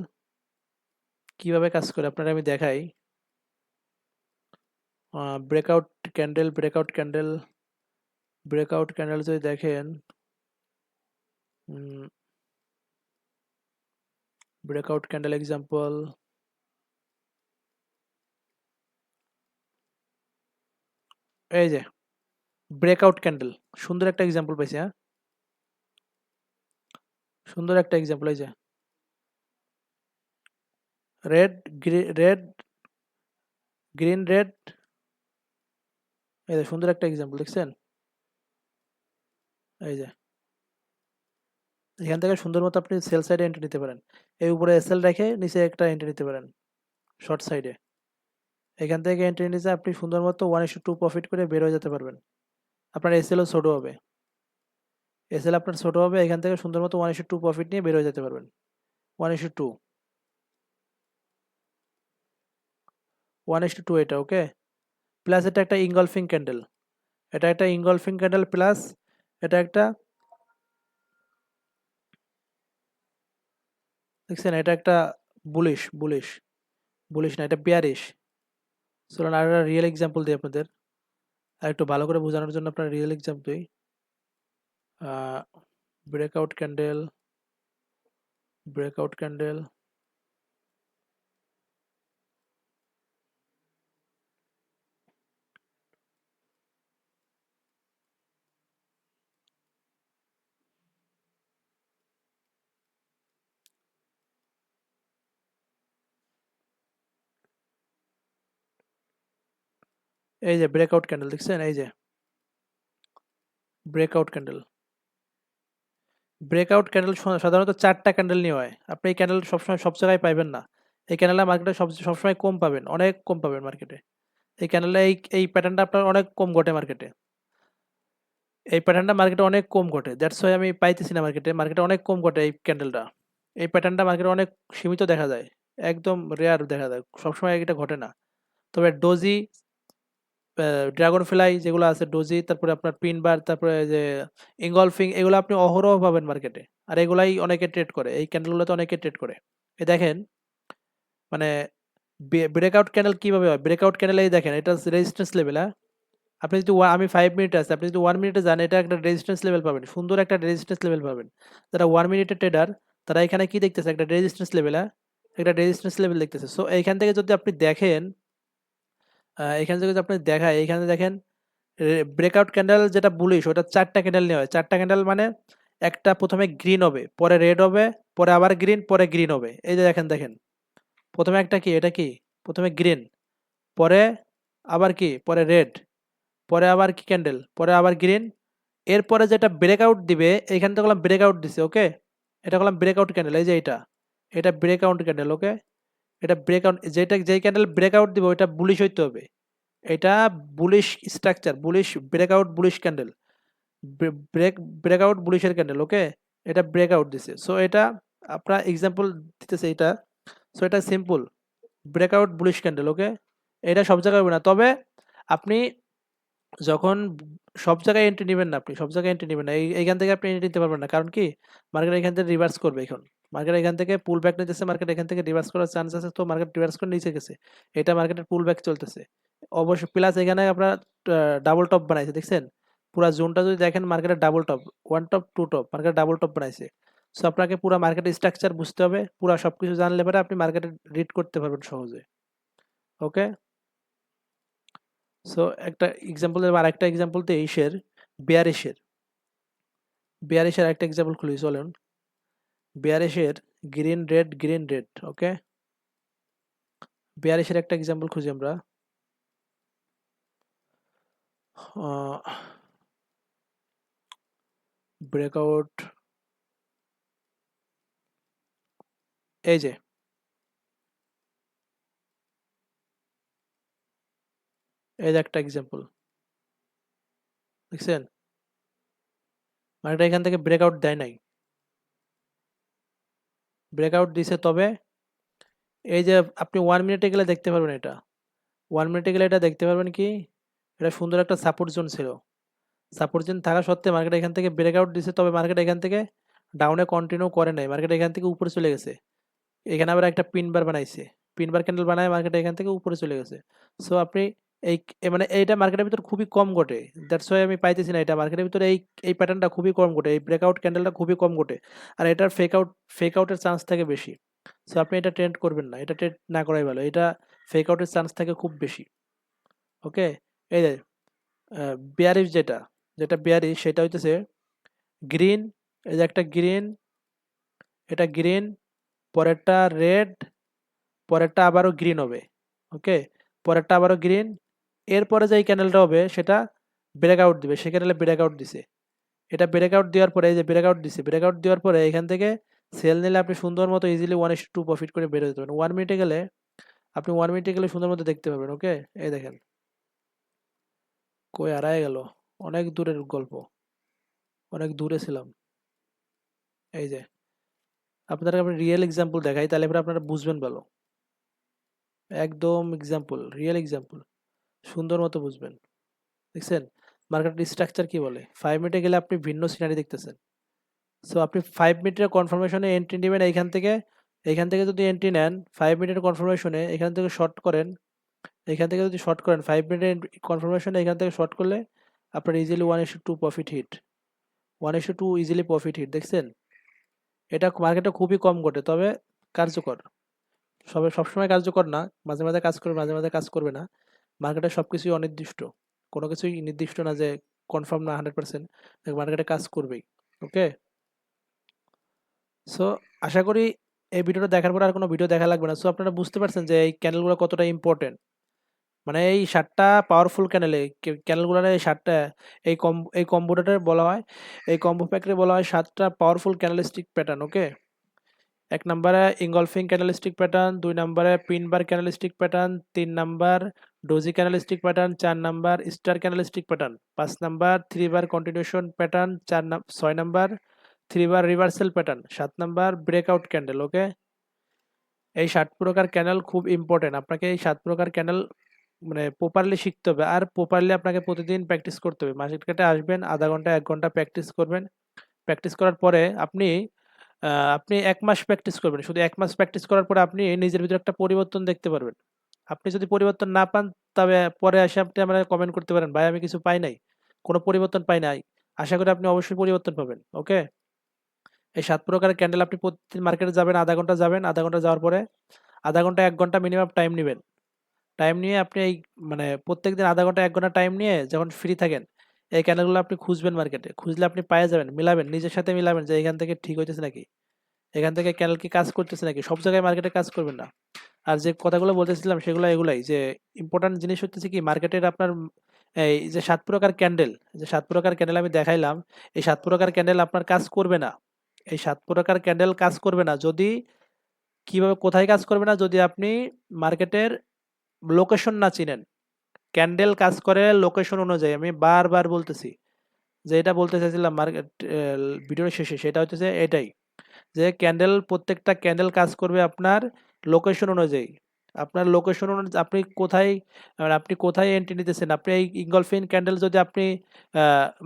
কিভাবে কাজ করে আপনারা আমি দেখাই। Breakout candle, breakout candle, breakout candle যদি দেখেন, ব্রেকআউট ক্যান্ডেল এক্সাম্পল, এই যে ব্রেকআউট ক্যান্ডেল, সুন্দর একটা এক্সাম্পল পাইছি, হ্যাঁ, সুন্দর একটা এক্সাম্পল, এই যে রেড রেড গ্রিন রেড, এই যে সুন্দর একটা এক্সাম্পল, দেখছেন? এই যে এখান থেকে সুন্দর মতো আপনি সেল সাইডে এন্ট্রি নিতে পারেন, এই উপরে এসএল রেখে নিচে একটা এন্ট্রি নিতে পারেন শর্ট সাইডে। এখান থেকে এন্ট্রি নিচে আপনি সুন্দর মতো 1:2 প্রফিট করে বের হয়ে যেতে পারবেন। আপনার এসএলও ছোট হবে, এসএল আপনার ছোট হবে, এখান থেকে সুন্দর মতো 1:2 প্রফিট নিয়ে বের হয়ে যেতে পারবেন। 1:2, 1:2 এটা, ওকে? প্লাস এটা একটা ইনগলফিং ক্যান্ডেল, এটা একটা ইনগলফিং ক্যান্ডেল, প্লাস এটা একটা, দেখছেন, এটা একটা বুলিশ, বুলিশ, বুলিশ না, এটা বিয়ারিশ। চলুন আর একটা রিয়েল এক্সাম্পল দিই আপনাদের, আর একটু ভালো করে বোঝানোর জন্য আপনার রিয়েল এক্সাম্পল দিই। ব্রেকআউট ক্যান্ডেল, ব্রেকআউট ক্যান্ডেল, এই যে ব্রেকআউট ক্যান্ডেল, দেখছেন? এই যে ব্রেকআউট ক্যান্ডেল, ব্রেকআউট ক্যান্ডেল সাধারণত 4টা ক্যান্ডেল নিয়ে হয়। আপনি এই ক্যান্ডেল সবসময় সব জায়গায় পাইবেন না, এই ক্যান্ডেলটা মার্কেটে সবসময় কম পাবেন, অনেক কম পাবেন মার্কেটে। এই ক্যান্ডেলটা এই প্যাটার্নটা আপনার অনেক কম ঘটে মার্কেটে, এই প্যাটার্নটা মার্কেটে অনেক কম ঘটে, দ্যাটস ওয়াই আমি পাইতেছি না মার্কেটে, মার্কেটে অনেক কম ঘটে এই ক্যান্ডেলটা। এই প্যাটার্নটা মার্কেটে অনেক সীমিত দেখা যায়, একদম রেয়ার দেখা যায়, সবসময় এটা ঘটে না। তবে ডোজি, ড্রাগন ফ্লাই যেগুলো আছে, ডোজি, তারপরে আপনার পিন বার, তারপরে যে ইনগলফিং, এগুলো আপনি অহরহ পাবেন মার্কেটে, আর এগুলাই অনেকে ট্রেড করে, এই ক্যান্ডেলগুলোতে অনেকে ট্রেড করে। এই দেখেন, মানে ব্রেকআউট ক্যান্ডেল কিভাবে হয়, ব্রেকআউট ক্যান্ডেল এই দেখেন, এটা রেজিস্ট্যান্স লেভেল, হ্যাঁ? আপনি যদি আমি 5 মিনিট আছে, আপনি যদি 1 মিনিটে যান, এটা একটা রেজিস্ট্যান্স লেভেল পাবেন, সুন্দর একটা রেজিস্ট্যান্স লেভেল পাবেন। যারা 1 মিনিটের ট্রেডার, তারা এখানে কি দেখতেছে, একটা রেজিস্ট্যান্স লেভেল, হ্যাঁ, একটা রেজিস্ট্যান্স লেভেল দেখতেছে। সো এইখান থেকে যদি আপনি দেখেন, এখান থেকে যদি আপনি দেখায়, এইখানে দেখেন ব্রেকআউট ক্যান্ডেল যেটা বুলিশ, ওটা 4টা ক্যান্ডেল নেওয়া হয়। 4টা ক্যান্ডেল মানে একটা প্রথমে গ্রিন হবে, পরে রেড হবে, পরে আবার গ্রিন, পরে গ্রিন হবে। এই যে দেখেন, দেখেন প্রথমে একটা কি, এটা কি, প্রথমে গ্রিন, পরে আবার কি, পরে রেড, পরে আবার কি ক্যান্ডেল, পরে আবার গ্রিন, এরপরে যেটা ব্রেকআউট দিবে, এইখান থেকে বললাম ব্রেকআউট দিছে, ওকে? এটা বললাম ব্রেকআউট ক্যান্ডেল, এই যে এটা, এটা ব্রেকআউট ক্যান্ডেল, ওকে? এটা ব্রেকআউট, যেই ক্যান্ডেল ব্রেকআউট দিবে ওইটা বুলিশ হইতে হবে, এটা bullish structure, bullish breakout, bullish candle, breakout বুলিশের ক্যান্ডেল, ওকে? এটা ব্রেকআউট দিছে, সো এটা আপনার এক্সাম্পল দিতেছে এটা। সো এটা simple breakout bullish candle, okay? এটা সব জায়গায় হবে না, তবে আপনি যখন সব জায়গায় এন্ট্রি নেবেন না, আপনি সব জায়গায় এন্ট্রি নেবেন না, এইখান থেকে আপনি এন্ট্রি নিতে পারবেন না, কারণ কি মার্কেট এখান থেকে রিভার্স করবে। এখন মার্কেট এখান থেকে পুল ব্যাক নিতেছে, মার্কেট এখান থেকে রিভার্স করার চান্স আছে, তো মার্কেট রিভার্স করে নিচে গেছে, এটা মার্কেটের পুল ব্যাক চলতেছে অবশ্যই। প্লাস এখানে আপনার ডাবল টপ বানাইছে, দেখছেন পুরা জোনটা যদি দেখেন, মার্কেটের double top, one top two top, market double top বানাইছে। সো আপনাকে পুরো মার্কেটের স্ট্রাকচার বুঝতে হবে, পুরো সবকিছু জানলে পরে আপনি মার্কেটে রিড করতে পারবেন সহজে। ওকে, সো একটা এক্সাম্পল দেবো, আরেকটা এক্সাম্পল তো এইশের বিয়ারিশের, বিয়ারিশের একটা এক্সাম্পল খুলি চলুন। বিয়ারিশের গ্রিন রেড গ্রিন রেড, ওকে, বিয়ারিশের একটা এক্সাম্পল খুঁজি আমরা। ব্রেকআউট, এই যে এই যে একটা এক্সাম্পল, দেখছেন মার্কেট এখান থেকে ব্রেকআউট দেয় নাই, ব্রেকআউট দিছে, তবে এই যে আপনি 1 মিনিটে গেলে দেখতে পারবেন, এটা 1 মিনিটে গেলে এটা দেখতে পারবেন কি, এটা সুন্দর একটা সাপোর্ট জোন ছিল, সাপোর্ট জোন থাকা সত্ত্বে মার্কেট এখান থেকে ব্রেকআউট দিছে, তবে মার্কেট এখান থেকে ডাউনে কন্টিনিউ করে নাই, মার্কেট এখান থেকে উপরে চলে গেছে। এখানে আবার একটা পিন বার বানাইছে, পিন বার ক্যান্ডেল বানায় মার্কেট এখান থেকে উপরে চলে গেছে। সো আপনি এই মানে এইটা মার্কেটের ভিতর খুবই কম ঘটে, দ্যাটস ওয়াই আমি পাইতেছি না, এটা মার্কেটের ভিতরে এই এই প্যাটার্নটা খুবই কম ঘটে, এই ব্রেকআউট ক্যান্ডেলটা খুবই কম ঘটে, আর এটার ফেক আউটের চান্স থাকে বেশি। সো আপনি এটা ট্রেন্ড করবেন না, এটা ট্রেড না করাই ভালো, এটা ফেক আউটের চান্স থাকে খুব বেশি। ওকে, এই যে বিয়ারিশ, যেটা যেটা বিয়ারিশ সেটা হইতেছে গ্রিন, এই যে একটা গ্রিন, এটা গ্রিন, পরেরটা রেড, পরেরটা আবারও গ্রিন হবে। ওকে, পরেরটা আবারও গ্রিন, এরপরে যে ক্যান্ডেলটা হবে সেটা ব্রেকআউট দিবে, সে ক্যান্ডেলে ব্রেকআউট দিছে, এটা ব্রেকআউট দেওয়ার পরে, এই যে ব্রেকআউট দিছে, ব্রেকআউট দেওয়ার পরে এখান থেকে সেল নিলে আপনি সুন্দর মতো ইজিলি 1:2 প্রফিট করে বের হতে পারেন। 1 মিনিটে গেলে আপনি 1 মিনিটে গেলে সুন্দর মতো দেখতে পাবেন। ওকে, এই দেখেন কই হারায় গেল, অনেক দূরের গল্প, অনেক দূরে ছিলাম। এই যে আপনাদেরকে আমি রিয়েল এক্সাম্পল দেখাই, তাহলে এবার আপনারা বুঝবেন ভালো, একদম এক্সাম্পল, রিয়েল এক্সাম্পল, সুন্দর মতো বুঝবেন। দেখছেন মার্কেটের স্ট্রাকচার কি বলে, 5 মিনিটে গেলে আপনি ভিন্ন সিনারি দেখতেছেন। সো আপনি 5 মিনিটের কনফার্মেশনে এন্ট্রি নেবেন এইখান থেকে যদি এন্ট্রি নেন 5 মিনিটের কনফার্মেশনে, এখান থেকে শর্ট করেন, এখান থেকে যদি শর্ট করেন 5 মিনিটের কনফার্মেশনে, এখান থেকে শর্ট করলে আপনার easily 1:2 profit hit, 1:2 easily profit hit. দেখছেন এটা মার্কেটে খুবই কম ঘটে, তবে কার্যকর, সবসময় কার্যকর না, মাঝে মাঝে কাজ করবে, মাঝে মাঝে কাজ করবে না। মার্কেটে সবকিছুই অনির্দিষ্ট, কোনো কিছুই নির্দিষ্ট না যে কনফার্ম না 100%, মার্কেটে কাজ করবেই। ওকে, সো আশা করি এই ভিডিওটা দেখার পর আর কোনো ভিডিও দেখা লাগবে না। সো আপনারা বুঝতে পারছেন যে এই ক্যানেলগুলো কতটা ইম্পর্টেন্ট, মানে এই 7টা পাওয়ারফুল ক্যানেলে, ক্যানেলগুলোর এই 7টা, এই কম্বোটারে বলা হয়, এই কম্বো প্যাকেটে বলা হয় 7টা পাওয়ারফুল ক্যানেলিস্টিক প্যাটার্ন। ওকে, 1 নম্বরে ইঙ্গলফিং ক্যানেলিস্টিক প্যাটার্ন, 2 নম্বরে pin bar candlestick pattern, 3 number doji candlestick pattern, 4 number star candlestick pattern, 5 number 3 বার continuation pattern, 6 number 3 bar reversal pattern, 7 number breakout candle. Okay, এই 7 প্রকার ক্যানেল খুব ইম্পর্টেন্ট, আপনাকে এই 7 প্রকার ক্যানেল মানে প্রপারলি শিখতে হবে, আর প্রপারলি আপনাকে প্রতিদিন প্র্যাকটিস করতে হবে। মার্কেটে আসবেন, আধা ঘন্টা 1 ঘন্টা প্র্যাকটিস করবেন, প্র্যাকটিস করার পরে আপনি 1 মাস প্র্যাকটিস করবেন, শুধু 1 মাস প্র্যাকটিস করার পরে আপনি নিজের ভিতরে একটা পরিবর্তন দেখতে পারবেন। আপনি যদি পরিবর্তন না পান, তবে পরে এসে আপনি আমরা কমেন্ট করতে পারেন, ভাই আমি কিছু পাই নাই, কোনো পরিবর্তন পাই নাই। আশা করি আপনি অবশ্যই পরিবর্তন পাবেন। ওকে, এই 7 প্রকারের ক্যান্ডেল আপনি প্রতিদিন মার্কেটে যাবেন, আধা ঘন্টা যাবেন, আধা ঘন্টা যাওয়ার পরে আধা ঘন্টা 1 ঘন্টা মিনিমাম টাইম নেবেন। টাইম নিয়ে আপনি এই মানে প্রত্যেকদিন আধা ঘন্টা 1 ঘন্টা টাইম নিয়ে যখন ফ্রি থাকেন, এই ক্যান্ডেলগুলো আপনি খুঁজবেন, মার্কেটে খুঁজলে আপনি পাওয়া যাবেন, মিলাবেন, নিজের সাথে মিলাবেন যে এখান থেকে ঠিক হইতেছে নাকি, এখান থেকে ক্যানেল কি কাজ করতেছে নাকি। সব জায়গায় মার্কেটে কাজ করবেন না। আর যে কথাগুলো বলতেছিলাম সেগুলো এগুলাই, যে ইম্পর্টেন্ট জিনিস হচ্ছে কি মার্কেটের আপনার এই যে 7 প্রকার ক্যান্ডেল, যে 7 প্রকার ক্যান্ডেল আমি দেখাইলাম, এই 7 প্রকার ক্যান্ডেল আপনার কাজ করবে না, এই 7 প্রকার ক্যান্ডেল কাজ করবে না যদি, কিভাবে কোথায় কাজ করবে না, যদি আপনি মার্কেটের লোকেশন না চিনেন। ক্যান্ডেল কাজ করে লোকেশন অনুযায়ী, আমি বারবার বলতেছি, যে এটা বলতে চাইছিলাম মার্কেট ভিডিওর শেষে, সেটা হচ্ছে এটাই, যে প্রত্যেকটা ক্যান্ডেল কাজ করবে আপনার লোকেশন অনুযায়ী। আপনার লোকেশন অনুযায়ী আপনি কোথায় এন্ট্রি নিতেছেন। আপনি এই ইঙ্গলফিন ক্যান্ডেল যদি আপনি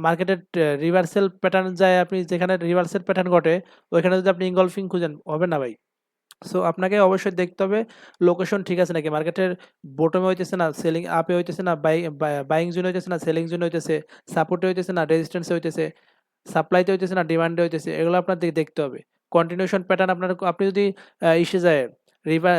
মার্কেটের রিভার্সাল প্যাটার্ন যায়, আপনি যেখানে রিভার্সাল প্যাটার্ন ঘটে ওইখানে যদি আপনি ইঙ্গলফিং খুঁজেন হবে না ভাই। সো আপনাকে অবশ্যই দেখতে হবে লোকেশন ঠিক আছে নাকি, মার্কেটের বটমে হইতেছে না, সেলিং আপে হইতেছে না, বাইং জোন হইতেছে না, সেলিং জোন হইতেছে, সাপোর্টে হইতেছে না, রেজিস্ট্যান্সে হইতেছে, সাপ্লাইতে হইতেছে না, ডিমান্ডে হইতেছে, এগুলো আপনার দেখতে হবে। কন্টিনিউশন প্যাটার্ন আপনি যদি ইসে যায় রিভার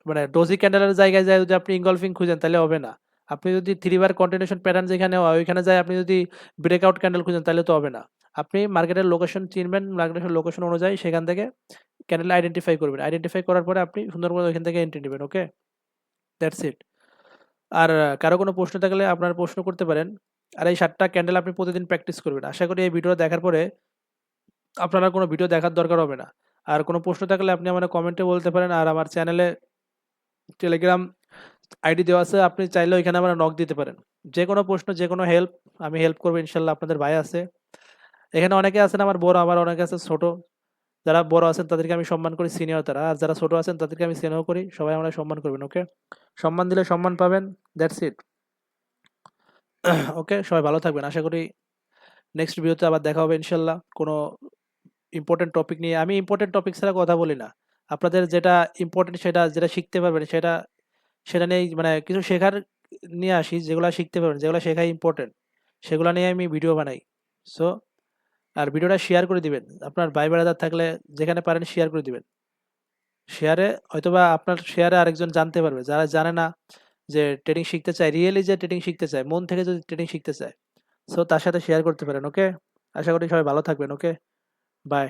মানে ডোজি ক্যান্ডেলের জায়গায় যায় যদি আপনি ইঙ্গলফিং খুঁজেন তাহলে হবে না। আপনি যদি 3 বার কন্টিনিউশন প্যাটার্ন যেখানে হয় ওইখানে যায় আপনি যদি ব্রেকআউট ক্যান্ডেল খুঁজেন তাহলে তো হবে না। আপনি মার্কেটের লোকেশন চিনবেন, মার্কেটের লোকেশন অনুযায়ী সেখান থেকে ক্যান্ডেল আইডেন্টিফাই করবেন। আইডেন্টিফাই করার পরে আপনি সুন্দর করে ওইখান থেকে এন্ট্রি নেবেন। ওকে, দ্যাটস ইট। আর কারো কোনো প্রশ্ন থাকলে আপনারা প্রশ্ন করতে পারেন। আর এই 7টা ক্যান্ডেল আপনি প্রতিদিন প্র্যাকটিস করবেন। আশা করি এই ভিডিও দেখার পরে আপনার আর কোনো ভিডিও দেখার দরকার হবে না। আর কোনো প্রশ্ন থাকলে আপনি আমাকে কমেন্টে বলতে পারেন। আর আমার চ্যানেলে টেলিগ্রাম আইডি দেওয়া আছে, আপনি চাইলে ওইখানে আমার নক দিতে পারেন। যে কোনো প্রশ্ন, যে কোনো হেল্প আমি হেল্প করবো ইনশাল্লাহ। আপনাদের ভাই আছে এখানে, অনেকে আছেন আমার বড়, আবার অনেকে আছে ছোট। যারা বড় আছেন তাদেরকে আমি সম্মান করি, সিনিয়র তারা। আর যারা ছোট আছেন তাদেরকে আমি স্নেহ করি। সবাই আমরা সম্মান করবেন। ওকে, সম্মান দিলে সম্মান পাবেন, দ্যাটস ইট। ওকে, সবাই ভালো থাকবেন। আশা করি নেক্সট ভিডিওতে আবার দেখা হবে ইনশাল্লাহ কোনো ইম্পর্টেন্ট টপিক নিয়ে। আমি ইম্পর্টেন্ট টপিক ছাড়া কথা বলি না। আপনাদের যেটা ইম্পর্টেন্ট, যেটা শিখতে পারবেন সেটা সেটা নিয়েই, মানে কিছু শেখার নিয়ে আসি, যেগুলো শিখতে পারবেন, যেগুলো শেখাই ইম্পর্টেন্ট সেগুলো নিয়ে আমি ভিডিও বানাই। সো আর ভিডিওটা শেয়ার করে দিবেন, আপনার ভাই ব্রাদার থাকলে যেখানে পারেন শেয়ার করে দিবেন। শেয়ারে হয়তোবা আপনার শেয়ারে আরেকজন জানতে পারবে, যারা জানে না যে ট্রেডিং শিখতে চায়, রিয়েলি যে ট্রেডিং শিখতে চায়, মন থেকে যদি ট্রেডিং শিখতে চায়, সো তার সাথে শেয়ার করতে পারেন। ওকে, আশা করি সবাই ভালো থাকবেন। ওকে, বাই।